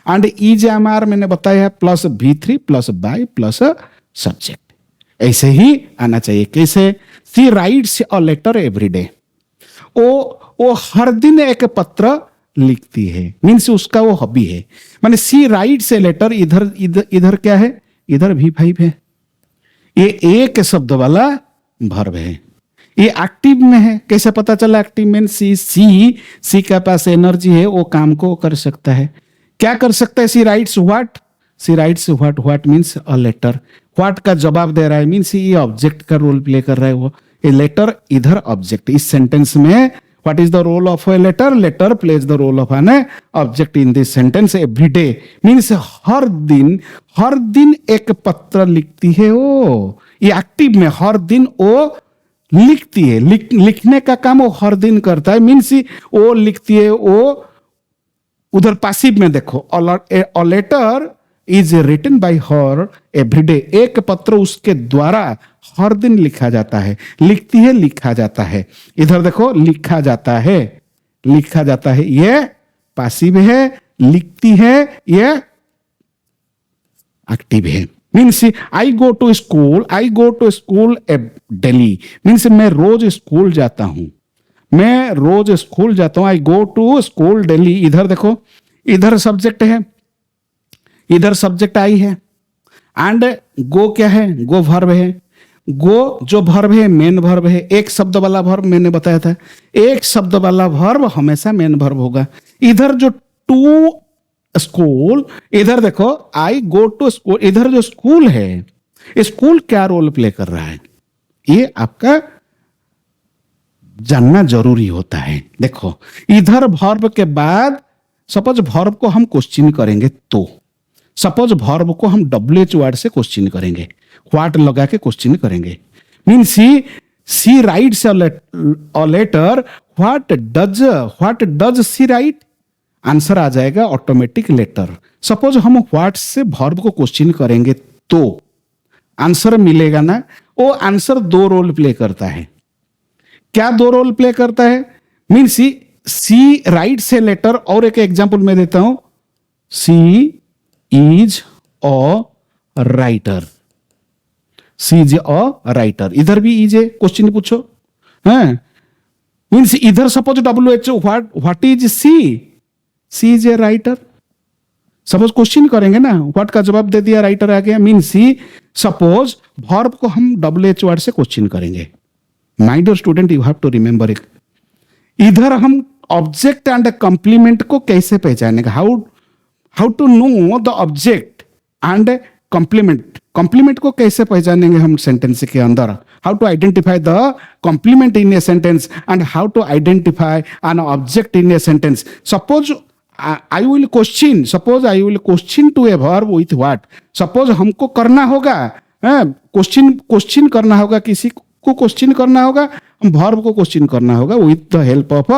and is am are मैंने बताया plus V3 plus by plus subject. ऐसे ही आना चाहिए। कैसे, she writes a letter every day, वो हर दिन एक पत्र लिखती है, मीन्स उसका वो हॉबी है। माने सी राइट्स ए लेटर, इधर क्या है, इधर V5 है, ये एक शब्द वाला वर्ब है, ये एक्टिव में है। कैसे पता चला एक्टिव में, सी के पास एनर्जी है, वो काम को कर सकता है। क्या कर सकता है, she writes what means a letter, what का जवाब दे रहा है, मीन्स ये ऑब्जेक्ट का रोल प्ले कर रहा है वो, ए लेटर इधर ऑब्जेक्ट। इस सेंटेंस में what is the role of a letter, letter plays the role of an object in this sentence every day, means हर दिन एक पत्र लिखती है वो। ये एक्टिव में हर दिन वो लिखती है, लिखने का काम वो हर दिन करता है, मीन्स वो लिखती है वो। उधर पासिव में देखो, a letter is written by her every day, एक पत्र उसके द्वारा हर दिन लिखा जाता है, लिखती है लिखा जाता है। इधर देखो लिखा जाता है, ये पासिव है, लिखती है ये एक्टिव है। Means I go to school daily, means मैं रोज स्कूल जाता हूं, I go to school daily. इधर देखो, इधर सब्जेक्ट है, इधर सब्जेक्ट आई है, एंड गो क्या है, गो वर्ब है, गो जो वर्ब है मेन वर्ब है, एक शब्द वाला वर्ब मैंने बताया था, एक शब्द वाला वर्ब हमेशा मेन वर्ब होगा। इधर जो टू स्कूल, इधर देखो आई गो टू स्कूल, इधर जो स्कूल है, स्कूल क्या रोल प्ले कर रहा है ये आपका जानना जरूरी होता है। देखो इधर वर्ब के बाद सपोज वर्ब को हम क्वेश्चन करेंगे, तो सपोज वर्ब को हम WH वर्ड से क्वेश्चन करेंगे, व्हाट लगा के क्वेश्चन करेंगे, mean she writes a letter, what does she write, answer आ जाएगा ऑटोमेटिक लेटर। सपोज हम व्हाट से वर्ब को क्वेश्चन करेंगे तो आंसर मिलेगा ना, वो आंसर दो रोल प्ले करता है। क्या दो रोल प्ले करता है, मीन सी राइट से लेटर, और एक एग्जांपल मैं देता हूं, she is a writer, she is a writer, इधर भी इज है, क्वेश्चन पूछो, है मीन्स इधर suppose WHO what is she is a writer, suppose question करेंगे ना, व्हाट का जवाब दे दिया, राइटर आ गया, मीन सपोज वर्ब को हम WH वर्ड से क्वेश्चन करेंगे। My dear student, you have to remember it. इधर हम ऑब्जेक्ट एंड कॉम्प्लीमेंट को कैसे पहचानेंगे, how to know the object and complement, complement को कैसे पहचानेंगे हम सेंटेंस के अंदर, how to identify the complement in a sentence and how to identify an object in a sentence. Suppose I will question to a verb with what, suppose हमको करना होगा question करना होगा, किसी को क्वेश्चन करना होगा, हम वर्ब को क्वेश्चन करना होगा with the help of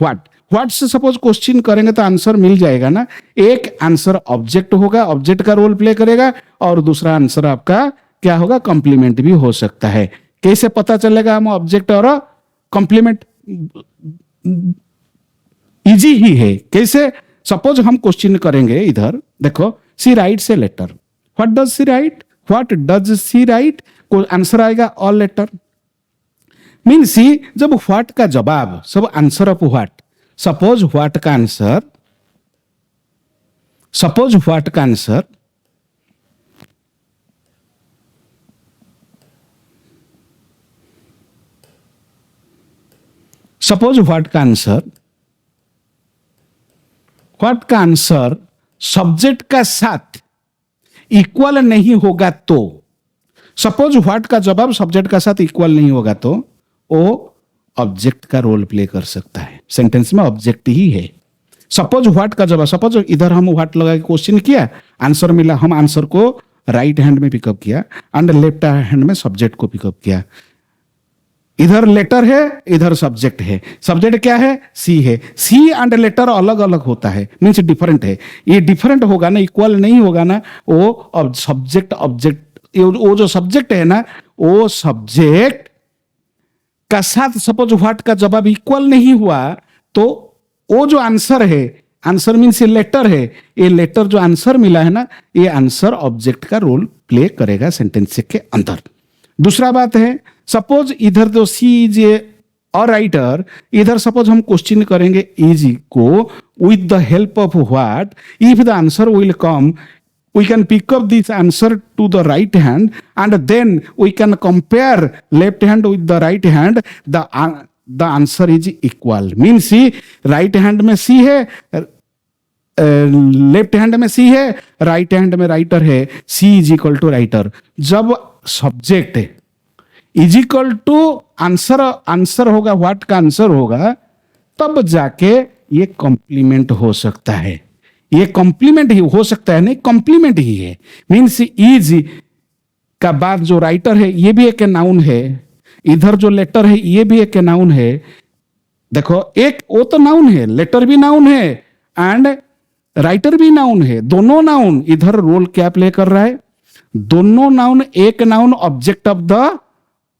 what से सपोज क्वेश्चन करेंगे तो आंसर मिल जाएगा ना। एक आंसर ऑब्जेक्ट होगा, ऑब्जेक्ट का रोल प्ले करेगा, और दूसरा आंसर आपका क्या होगा, कॉम्प्लीमेंट भी हो सकता है। कैसे पता चलेगा हम ऑब्जेक्ट और कॉम्प्लीमेंट, इजी ही है। कैसे, सपोज हम क्वेश्चन करेंगे, इधर देखो she writes a letter, what does she write, को आंसर आएगा ऑल लेटर, मीन जब व्हाट का जवाब, सब answer of what, suppose what का आंसर सपोज व्हाट का आंसर सब्जेक्ट का साथ इक्वल नहीं होगा तो, सपोज व्हाट का जवाब सब्जेक्ट का साथ इक्वल नहीं होगा तो वो ऑब्जेक्ट का रोल प्ले कर सकता है। सेंटेंस में ऑब्जेक्ट ही है। सपोज व्हाट का जवाब, सपोज इधर हम व्हाट लगा के क्वेश्चन किया, आंसर मिला, हम आंसर को राइट हैंड में पिकअप किया एंड लेफ्ट हैंड में सब्जेक्ट को पिकअप किया। इधर लेटर है, इधर सब्जेक्ट है। सब्जेक्ट क्या है, सी है। सी एंड लेटर अलग अलग होता है, मीन्स डिफरेंट है। ये डिफरेंट होगा ना, इक्वल नहीं होगा ना, वो सब्जेक्ट वो जो सब्जेक्ट है ना, वो सब्जेक्ट का साथ सपोज व्हाट का जवाब इक्वल नहीं हुआ तो वो जो आंसर है, आंसर मीन्स ये लेटर है, ये लेटर जो आंसर मिला है ना, ये आंसर ऑब्जेक्ट का रोल प्ले करेगा सेंटेंस के अंदर। दूसरा बात है, सपोज इधर जो सी इज अ राइटर, इधर सपोज हम क्वेश्चन करेंगे इज को with the help of what, if the answer will come, we can pick up this answer to the right hand and then we can compare left hand with the right hand, the answer is equal, means right hand में C है, left hand में C है, right hand में writer है, C is equal to writer. जब subject is equal to answer होगा, what का answer होगा, तब जाके ये कॉम्प्लीमेंट हो सकता है। ये कॉम्प्लीमेंट ही हो सकता है, नहीं कॉम्प्लीमेंट ही है। मीन्स इज का बाद जो राइटर है ये भी एक नाउन है, इधर जो लेटर है ये भी एक नाउन है। देखो एक वो तो नाउन है, लेटर भी नाउन है एंड राइटर भी नाउन है, दोनों नाउन। इधर रोल क्या प्ले कर रहा है, दोनों नाउन, एक noun object of the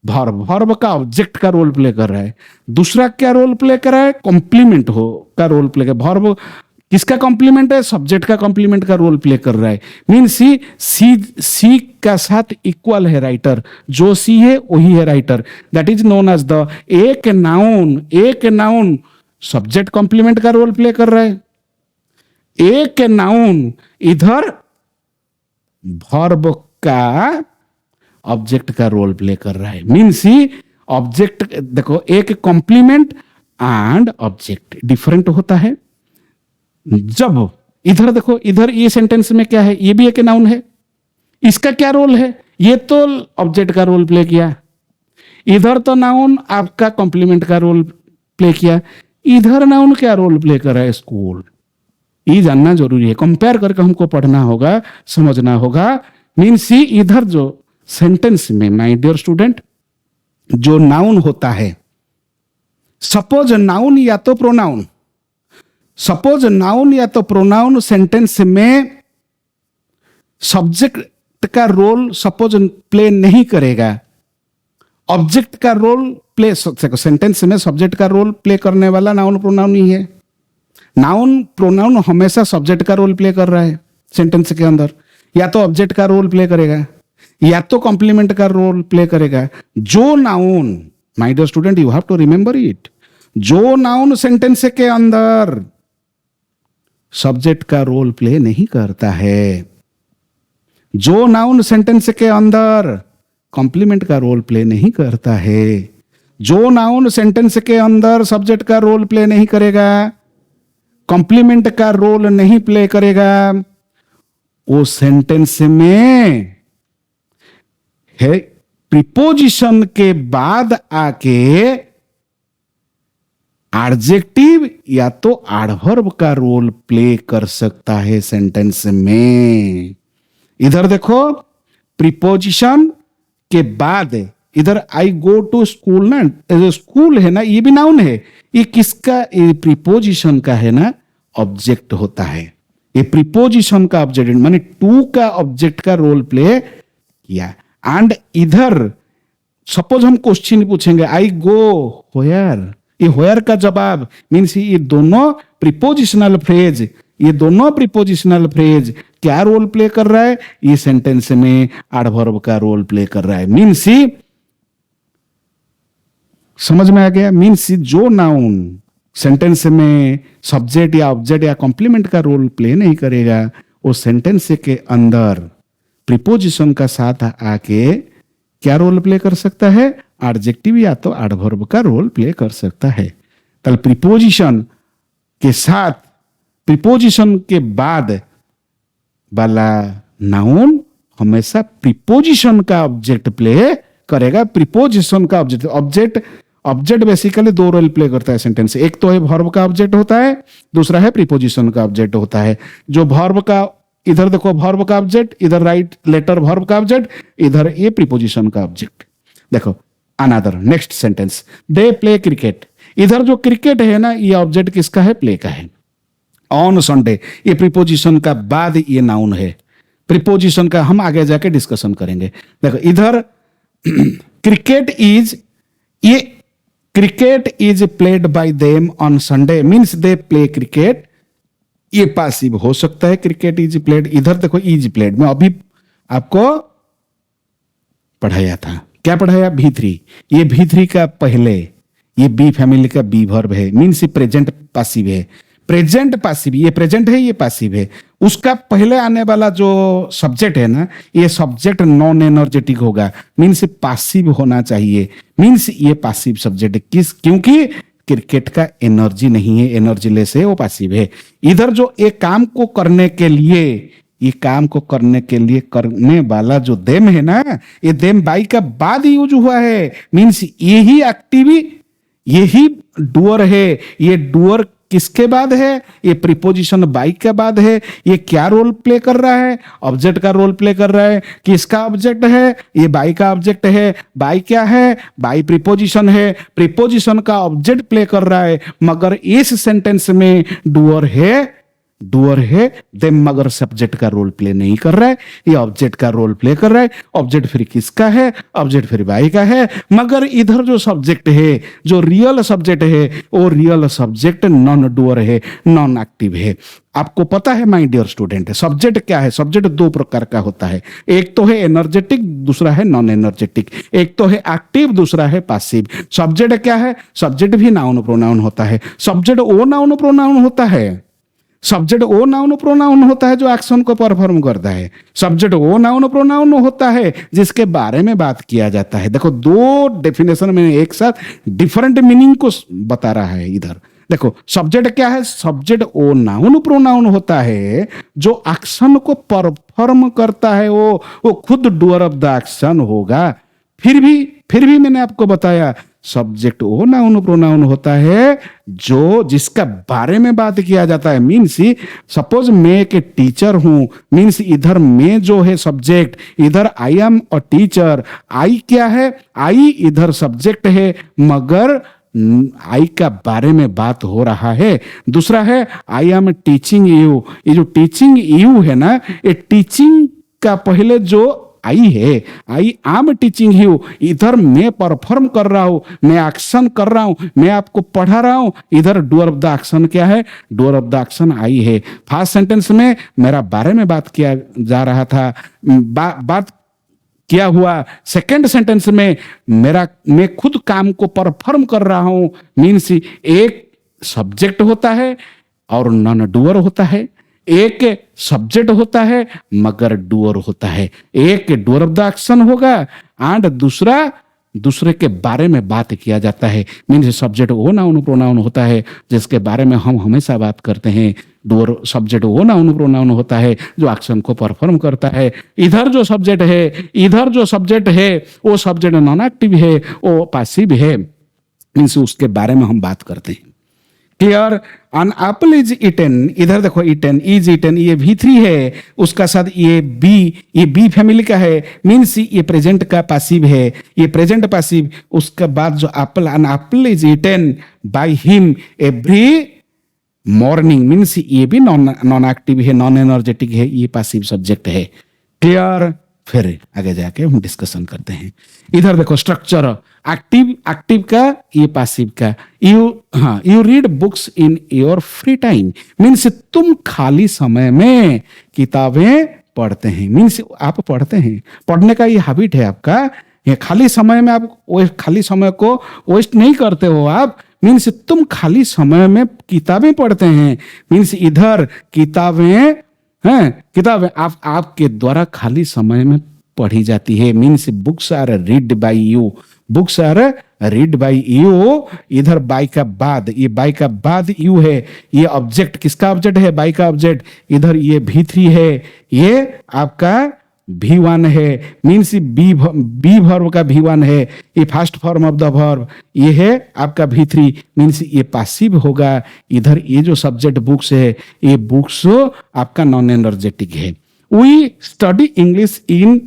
verb, verb का ऑब्जेक्ट का रोल प्ले कर रहा है, दूसरा क्या रोल प्ले कर रहा है, कॉम्प्लीमेंट हो का रोल प्ले कर, वर्ब किसका कॉम्प्लीमेंट है, सब्जेक्ट का कॉम्प्लीमेंट का रोल प्ले कर रहा है। मीन सी का साथ इक्वल है राइटर, जो सी है वही है writer, that is known as the एक नाउन सब्जेक्ट कॉम्प्लीमेंट का रोल प्ले कर रहा है, एक नाउन इधर वर्ब का ऑब्जेक्ट का रोल प्ले कर रहा है। मीन्स ही ऑब्जेक्ट, देखो एक कॉम्प्लीमेंट एंड ऑब्जेक्ट डिफरेंट होता है। जब इधर देखो, इधर ये सेंटेंस में क्या है, ये भी एक नाउन है, इसका क्या रोल है, ये तो ऑब्जेक्ट का रोल प्ले किया। इधर तो नाउन आपका कॉम्प्लीमेंट का रोल प्ले किया, इधर नाउन क्या रोल प्ले कर रहा है, स्कूल। ये जानना जरूरी है, कंपेयर करके हमको पढ़ना होगा, समझना होगा। मीन्स इधर जो सेंटेंस में माय डियर स्टूडेंट जो नाउन होता है, सपोज नाउन या तो प्रोनाउन, सपोज नाउन या तो प्रोनाउन सेंटेंस में सब्जेक्ट का रोल सपोज प्ले नहीं करेगा, ऑब्जेक्ट का रोल प्ले, सेंटेंस में सब्जेक्ट का रोल प्ले करने वाला नाउन प्रोनाउन ही है। नाउन प्रोनाउन हमेशा सब्जेक्ट का रोल प्ले कर रहा है सेंटेंस के अंदर, या तो ऑब्जेक्ट का रोल प्ले करेगा या तो कॉम्प्लीमेंट का रोल प्ले करेगा। जो noun, my dear student you have to remember it, जो नाउन सेंटेंस के अंदर सब्जेक्ट का रोल प्ले नहीं करता है, जो नाउन सेंटेंस के अंदर कॉम्प्लीमेंट का रोल प्ले नहीं करता है, जो नाउन सेंटेंस के अंदर सब्जेक्ट का रोल प्ले नहीं करेगा, कॉम्प्लीमेंट का रोल नहीं प्ले करेगा, वो सेंटेंस में है प्रीपोजिशन के बाद आके एडजेक्टिव या तो एडवर्ब का रोल प्ले कर सकता है सेंटेंस में। इधर देखो प्रीपोजिशन के बाद, इधर आई गो टू स्कूल ना, जो स्कूल है ना ये भी नाउन है, ये किसका, ये प्रीपोजिशन का है ना, ऑब्जेक्ट होता है। ये प्रीपोजिशन का ऑब्जेक्ट माने टू का ऑब्जेक्ट का रोल प्ले किया। एंड इधर सपोज हम क्वेश्चन पूछेंगे आई गो व्हेयर, ये व्हेयर का जवाब मीन्स ये दोनों प्रीपोजिशनल फ्रेज, ये दोनों प्रीपोजिशनल फ्रेज क्या रोल प्ले कर रहा है, ये सेंटेंस में एडवर्ब का रोल प्ले कर रहा है। मीन्स समझ में आ गया। मीन्स जो नाउन सेंटेंस में सब्जेक्ट या ऑब्जेक्ट या कॉम्प्लीमेंट का रोल प्ले नहीं करेगा, वो सेंटेंस के अंदर प्रीपोजिशन का साथ आके क्या रोल प्ले कर सकता है, एडजेक्टिव या तो एडवर्ब का रोल प्ले कर सकता है। कल प्रीपोजिशन के साथ, प्रीपोजिशन के बाद वाला नाउन हमेशा प्रीपोजिशन का ऑब्जेक्ट प्ले करेगा। प्रीपोजिशन का ऑब्जेक्ट, ऑब्जेक्ट बेसिकली दो रोल प्ले करता है सेंटेंस, एक तो है वर्ब का ऑब्जेक्ट होता है, दूसरा है प्रीपोजिशन का ऑब्जेक्ट होता है। जो वर्ब का, इधर देखो वर्ब का ऑब्जेक्ट, इधर राइट लेटर वर्ब का ऑब्जेक्ट, इधर ये प्रीपोजिशन का ऑब्जेक्ट। देखो another next sentence, they play cricket, इधर जो क्रिकेट है ना ये ऑब्जेक्ट किसका है, प्ले का है। ऑन संडे, ये प्रीपोजिशन का बाद ये नाउन है, प्रीपोजिशन का हम आगे जाके डिस्कशन करेंगे। देखो इधर क्रिकेट इज, ये cricket is played by them on Sunday means they play cricket, ये पासिव हो सकता है, क्रिकेट इज प्लेड। इधर देखो इज प्लेड, मैं अभी आपको पढ़ाया था, क्या पढ़ाया, V3, ये V3 का पहले, ये बी फैमिली का बी वर्ब है, मीन्स प्रेजेंट पासिव है, प्रेजेंट पासिव, ये प्रेजेंट है ये पासिव है, उसका पहले आने वाला जो सब्जेक्ट है ना ये सब्जेक्ट नॉन एनर्जेटिक होगा, मीन्स पासिव होना चाहिए। मीन्स ये पासिव सब्जेक्ट किस, क्योंकि क्रिकेट का एनर्जी नहीं है, एनर्जी लेस है, वो पासिव है। इधर जो एक काम को करने के लिए, ये काम को करने के लिए करने वाला जो देम है ना, ये देम बाई का बाद यूज हुआ है, मीन्स यही एक्टिव, यही डूअर है। ये डूअर किसके बाद है, ये प्रीपोजिशन बाई के बाद है। ये क्या रोल प्ले कर रहा है, ऑब्जेक्ट का रोल प्ले कर रहा है। किसका ऑब्जेक्ट है, ये बाई का ऑब्जेक्ट है। बाई क्या है, बाई प्रीपोजिशन है, प्रीपोजिशन का ऑब्जेक्ट प्ले कर रहा है, मगर इस सेंटेंस में डूअर है, डूअर है देम, मगर सब्जेक्ट का रोल प्ले नहीं कर रहा है, ये ऑब्जेक्ट का रोल प्ले कर रहा है। ऑब्जेक्ट फिर किसका है, ऑब्जेक्ट फिर बाई का है, मगर इधर जो सब्जेक्ट है, जो रियल सब्जेक्ट है, वो रियल सब्जेक्ट नॉन डूअर है, नॉन एक्टिव है। आपको पता है माय डियर स्टूडेंट, सब्जेक्ट क्या है, सब्जेक्ट दो प्रकार का होता है, एक तो है एनर्जेटिक, दूसरा है नॉन एनर्जेटिक। एक तो है एक्टिव, दूसरा है पैसिव। सब्जेक्ट क्या है, सब्जेक्ट भी नाउन प्रोनाउन होता है। सब्जेक्ट वो नाउन प्रोनाउन होता है सब्जेक्ट ओ नाउन प्रोनाउन होता है जो एक्शन को परफॉर्म करता है। सब्जेक्ट ओ नाउन प्रोनाउन होता है जिसके बारे में बात किया जाता है। देखो, दो डेफिनेशन में एक साथ डिफरेंट मीनिंग को बता रहा है इधर। देखो, सब्जेक्ट क्या है? सब्जेक्ट ओ नाउन प्रोनाउन होता है जो एक्शन को परफॉर्म करता है, वो खुद डूअर ऑफ द एक्शन होगा। फिर भी मैंने आपको बताया, सब्जेक्ट ओ नाउन प्रोनाउन होता है जो जिसका बारे में बात किया जाता है। मीन्स सपोज मैं एक टीचर हूं, मीन्स इधर मैं जो है सब्जेक्ट, इधर आई एम अ टीचर। आई क्या है? आई इधर सब्जेक्ट है, मगर आई का बारे में बात हो रहा है। दूसरा है आई एम टीचिंग यू। ये जो टीचिंग यू है ना, ये टीचिंग का पहले जो आई है, आई एम टीचिंग यू, इधर मैं परफॉर्म कर रहा हूं, मैं एक्शन कर रहा हूं, मैं आपको पढ़ा रहा हूं। इधर डूअर ऑफ द एक्शन क्या है? Doer of the action I है। फर्स्ट सेंटेंस में मेरा बारे में बात किया जा रहा था, बात क्या हुआ। सेकंड सेंटेंस में मैं खुद काम को परफॉर्म कर रहा हूं। मीन्स एक सब्जेक्ट होता है और नॉन डूअर होता है। एक सब्जेक्ट होता है मगर डूअर होता है। एक डूअर ऑफ द एक्शन होगा एंड दूसरे के बारे में बात किया जाता है। मीन्स सब्जेक्ट वो नाउन प्रोनाउन होता है जिसके बारे में हम हमेशा बात करते हैं। डूअर सब्जेक्ट वो नाउन प्रोनाउन होता है जो एक्शन को परफॉर्म करता है। इधर जो सब्जेक्ट है वो सब्जेक्ट नॉन एक्टिव है, वो पैसिव है। मीन्स उसके बारे में हम बात करते हैं। Clear? An apple is eaten, इधर देखो ईटन, इज ईटन, ये V3 है, उसका साथ ये बी फैमिली का है। मीन्स ये प्रेजेंट का पैसिव है, ये प्रेजेंट पैसिव। उसके बाद जो apple, an apple is eaten by him every morning. Means ये भी नॉन एक्टिव है, नॉन एनर्जेटिक है, ये पैसिव सब्जेक्ट है। क्लियर? फिर आगे जाके हम डिस्कशन करते हैं। इधर देखो स्ट्रक्चर, एक्टिव का, ये पैसिव का। You read books in your free time. Means तुम खाली समय में किताबें पढ़ते हैं। मीन्स आप पढ़ते हैं, पढ़ने का ये हैबिट है आपका। ये खाली समय में आप खाली समय को वेस्ट नहीं करते हो आप। मीन्स तुम खाली समय में किताबें पढ़ते हैं। मीन्स इधर किताबें आपके द्वारा खाली समय में पढ़ी जाती है। Means books are read by you, books are read by you. इधर बाय का बाद, ये बाय का बाद यू है। ये ऑब्जेक्ट किसका ऑब्जेक्ट है? बाय का ऑब्जेक्ट। इधर ये V3 है, ये आपका V1 है। मीन्स बी वर्ब का V1 है, ये first form of the verb. ये है आपका V3। मीन्स ये पैसिव होगा। इधर ये जो सब्जेक्ट बुक्स है, ये बुक्स आपका नॉन एनर्जेटिक है। We study English in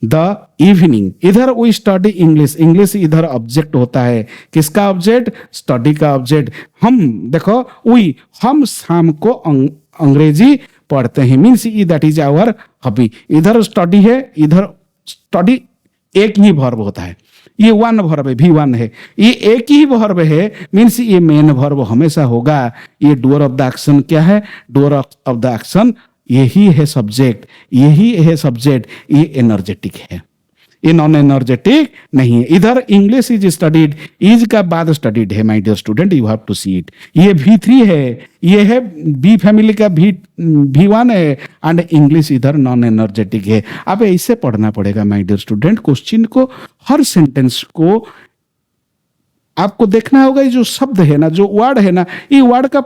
the evening. इधर वी स्टडी इंग्लिश इधर ऑब्जेक्ट होता है। किसका ऑब्जेक्ट? स्टडी का ऑब्जेक्ट। हम देखो, हम शाम को अंग्रेजी पढ़ते हैं। Means that is our hobby. इधर स्टडी है, इधर स्टडी एक ही वर्ब होता है। ये वन वर्ब है, V1 है, ये एक ही वर्ब है। मीन्स ये मेन वर्ब हमेशा होगा। ये डूअर ऑफ द एक्शन क्या है? डूअर ऑफ द एक्शन यही है सब्जेक्ट, ये एनर्जेटिक है, ये नॉन एनर्जेटिक नहीं है। इधर इंग्लिश इज स्टडीड, इज का बाद स्टडीड है। My dear student, you have to see it. ये V3 है, ये है बी फैमिली का V1 है एंड इंग्लिश इधर नॉन एनर्जेटिक है। अब ऐसे पढ़ना पड़ेगा माय डियर स्टूडेंट। क्वेश्चन को, हर सेंटेंस को आपको देखना होगा। ये जो शब्द है ना, जो वर्ड है ना, ये वर्ड का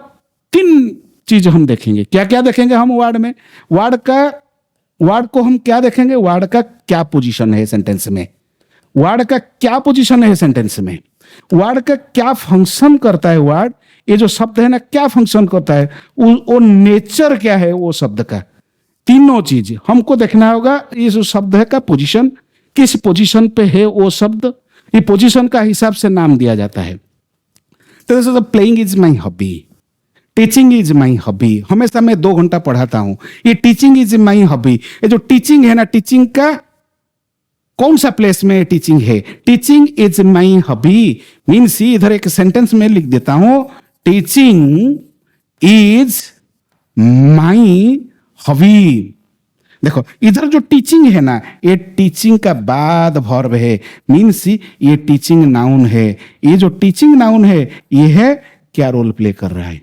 3 चीज हम देखेंगे। क्या क्या देखेंगे हम वर्ड में? वर्ड को हम क्या देखेंगे? वर्ड का क्या पोजीशन है सेंटेंस में, वर्ड का क्या पोजीशन है सेंटेंस में, वर्ड का क्या फंक्शन करता है। वर्ड, ये जो शब्द है ना, क्या फंक्शन करता है, वो नेचर क्या है वो शब्द का। तीनों चीज हमको देखना होगा। ये जो शब्द है का पोजीशन, किस पोजीशन पे है वो शब्द, ये पोजीशन का हिसाब से नाम दिया जाता है। तो जैसे playing is my hobby, teaching is my hobby. हमेशा मैं 2 घंटा पढ़ाता हूं, ये टीचिंग इज माई हॉबी। ये जो टीचिंग है ना, टीचिंग का कौन सा प्लेस में टीचिंग है? Teaching is my hobby. Means इधर एक सेंटेंस में लिख देता हूं, टीचिंग इज माई हॉबी। देखो इधर जो टीचिंग है ना, ये टीचिंग का बाद वर्ब है। मीन्स ये टीचिंग नाउन है। ये जो टीचिंग नाउन है, ये है क्या रोल प्ले कर रहा है?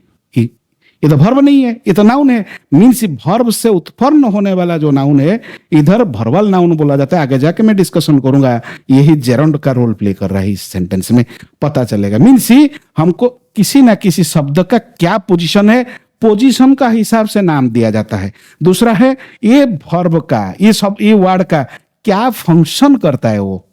ये तो वर्ब नहीं है, ये तो नाउन है। मीन्स वर्ब से उत्पन्न होने वाला जो नाउन है इधर वर्बल नाउन बोला जाता है। आगे जाके मैं डिस्कशन करूंगा, यही जेरोंड का रोल प्ले कर रहा है इस सेंटेंस में, पता चलेगा। मीन्स ही हमको किसी ना किसी शब्द का क्या पोजीशन है, पोजीशन का हिसाब से नाम दिया जाता है। दूसरा है ये वर्ब का, ये वर्ड का क्या फंक्शन करता है। वो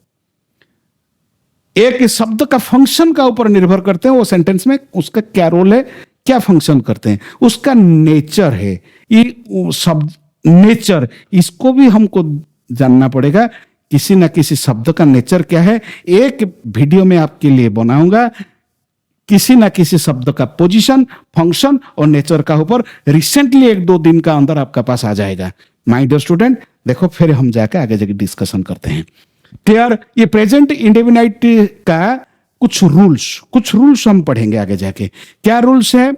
एक शब्द का फंक्शन का ऊपर निर्भर करते हैं वो सेंटेंस में उसका क्या रोल है, क्या फंक्शन करते हैं, उसका नेचर है। ये शब्द नेचर, इसको भी हमको जानना पड़ेगा। किसी ना किसी शब्द का नेचर क्या है, एक वीडियो में आपके लिए बनाऊंगा। किसी ना किसी शब्द का पोजीशन, फंक्शन और नेचर का ऊपर रिसेंटली 1-2 दिन का अंदर आपका पास आ जाएगा। माय डियर स्टूडेंट, देखो फिर हम जाके आगे जाके डिस्कशन करते हैं। क्लियर? ये प्रेजेंट इंडेफिनाइट का कुछ रूल्स हम पढ़ेंगे आगे जाके। क्या रूल्स है?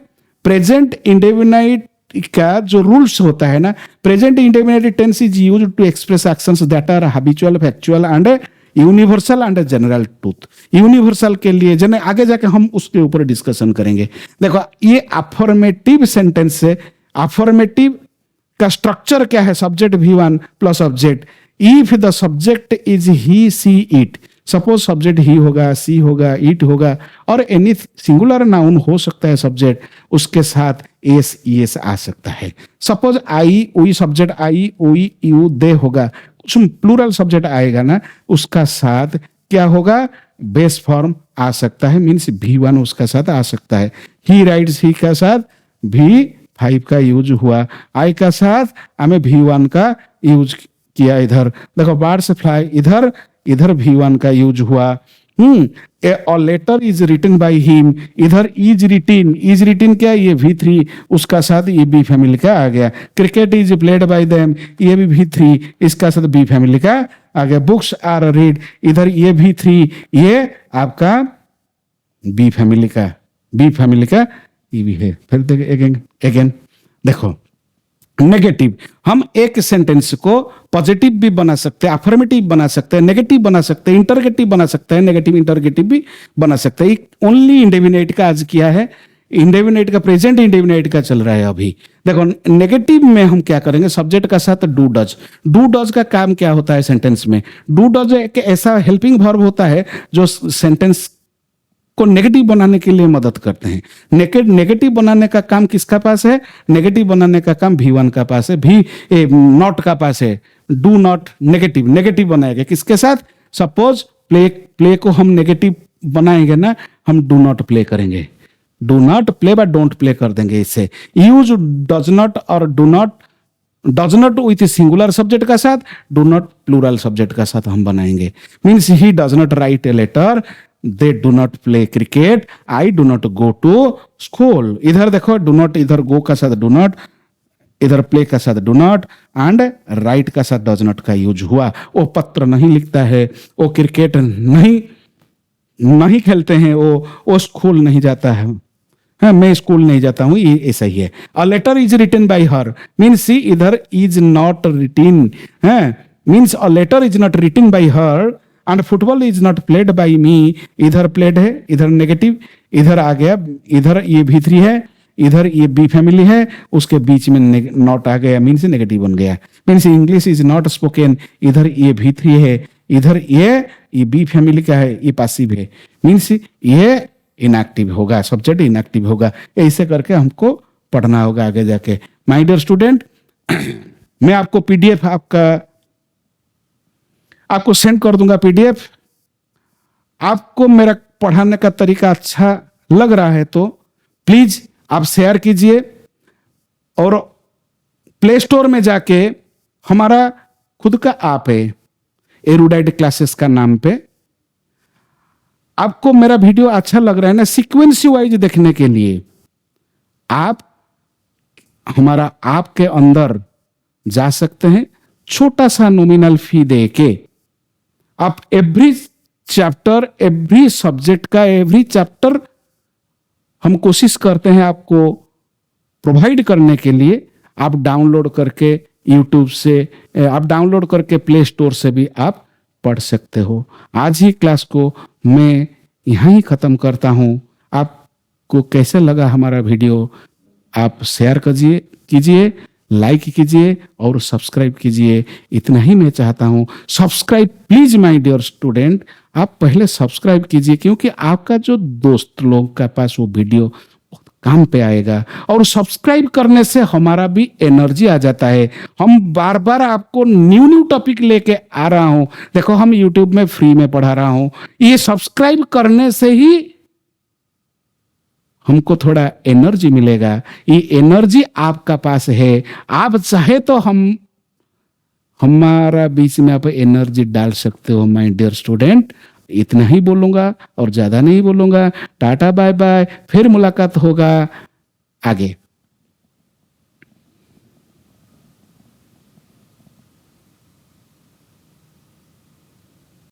प्रेजेंट इंडेफिनाइट का जो रूल्स होता है ना, present indefinite tense is used to express actions that are habitual, factual and universal and general truth. Universal के लिए जने आगे जाके हम उसके ऊपर डिस्कशन करेंगे। देखो ये अफर्मेटिव सेंटेंस है। अफर्मेटिव का स्ट्रक्चर क्या है? Subject V1 plus object. If the subject is he, she, it, suppose subject he होगा, सी होगा, इट होगा और एनी सिंगुलर नाउन हो सकता है सब्जेक्ट, उसके साथ एस, ईएस आ सकता है। सपोज आई, उई, सब्जेक्ट आई, उई, यू, दे होगा, कुछ प्लूरल सब्जेक्ट आएगा ना, उसका साथ क्या होगा? बेस फॉर्म आ सकता है। मीन्स V1 उसका साथ आ सकता है। ही राइट्स, ही का साथ V5 का यूज हुआ। आई का साथ हमें V1 का यूज किया। इधर देखो बर्ड्स फ्लाई, इधर V1 का यूज हुआ। A letter is written by him, इधर इज रिटन क्या? ये V3 उसका साथ ये बी फैमिली का आ गया। Cricket is played by them, ये भी V3 इसका साथ बी फैमिली का आ गया। बुक्स आर रीड, इधर ये V3 ये आपका बी फैमिली का ये भी है। फिर देखें अगेन देखो नेगेटिव, हम एक सेंटेंस को पॉजिटिव भी बना सकते हैं, अफर्मेटिव बना सकते हैं, नेगेटिव बना सकते हैं, इंटरगेटिव बना सकते हैं, नेगेटिव इंटरगेटिव भी बना सकते हैं। ओनली इंडेफिनाइट का आज किया है, इंडेफिनाइट का प्रेजेंट इंडेफिनाइट का चल रहा है अभी। देखो नेगेटिव में हम क्या करेंगे? सब्जेक्ट का साथ डू डज का काम क्या होता है सेंटेंस में? डू डज एक ऐसा हेल्पिंग वर्ब होता है जो सेंटेंस को नेगेटिव बनाने के लिए मदद करते हैं। नेगेटिव बनाने का काम किसका पास है? नेगेटिव बनाने का काम V1 का पास है, नॉट का पास है। डू नॉट नेगेटिव बनाएगा किसके साथ? सपोज प्ले को हम नेगेटिव बनाएंगे ना, हम डू नॉट प्ले करेंगे। डू नॉट प्ले बा डोंट प्ले कर देंगे इससे। यूज डज नॉट और do not with singular subject का साथ, डू नॉट प्लूरल सब्जेक्ट का साथ हम बनाएंगे। Means he does not write a letter, they do not play cricket, I do not go to school। इधर देखो डू नॉट, इधर गो का साथ डू नॉट, इधर प्ले का साथ डू नॉट एंड राइट का साथ डज नॉट का यूज हुआ। वो पत्र नहीं लिखता है, वो क्रिकेट नहीं खेलते हैं, वो स्कूल नहीं जाता है। हाँ, मैं स्कूल नहीं जाता हूँ, ये ऐसा ही है। A letter is written by her, means she इधर इज नॉट रिटन है, means a letter is not written by her and football is not played by me. इधर प्लेड है, इधर नेगेटिव, इधर आ गया, इधर ये V3 है, इधर ये बी फैमिली है, उसके बीच में नॉट आ गया, मीन्स नेगेटिव बन गया। Means English is not spoken, इधर ये V3 है, इधर ये बी फैमिली का है, ये पासिव है, मीन्स ये इनएक्टिव होगा, सब्जेक्ट इनएक्टिव होगा। ऐसे करके हमको पढ़ना होगा आगे जाके। माय डियर स्टूडेंट, मैं आपको PDF आपको सेंड कर दूंगा PDF। आपको मेरा पढ़ाने का तरीका अच्छा लग रहा है तो प्लीज आप शेयर कीजिए और प्ले स्टोर में जाके हमारा खुद का ऐप है एरुडाइट क्लासेस का नाम पे। आपको मेरा वीडियो अच्छा लग रहा है ना, सीक्वेंस वाइज देखने के लिए आप हमारा ऐप के अंदर जा सकते हैं। छोटा सा नॉमिनल फी दे के आप एवरी चैप्टर, एवरी सब्जेक्ट का एवरी चैप्टर हम कोशिश करते हैं आपको प्रोवाइड करने के लिए। आप डाउनलोड करके यूट्यूब से, आप डाउनलोड करके प्ले स्टोर से भी आप पढ़ सकते हो। आज ही क्लास को मैं यहाँ ही ख़त्म करता हूँ। आपको कैसे लगा हमारा वीडियो? आप शेयर कीजिए, लाइक कीजिए और सब्सक्राइब कीजिए। इतना ही मैं चाहता हूं। Subscribe please my dear student, आप पहले सब्सक्राइब कीजिए, क्योंकि आपका जो दोस्त लोग के पास वो वीडियो काम पे आएगा। और सब्सक्राइब करने से हमारा भी एनर्जी आ जाता है। हम बार बार आपको न्यू न्यू टॉपिक लेके आ रहा हूं। देखो, हम यूट्यूब में फ्री में पढ़ा रहा हूं। ये सब्सक्राइब करने से ही हमको थोड़ा एनर्जी मिलेगा। ये एनर्जी आपका पास है, आप चाहे तो हमारा बीच में आप एनर्जी डाल सकते हो माय डियर स्टूडेंट। इतना ही बोलूंगा और ज्यादा नहीं बोलूंगा। टाटा बाय बाय, फिर मुलाकात होगा आगे।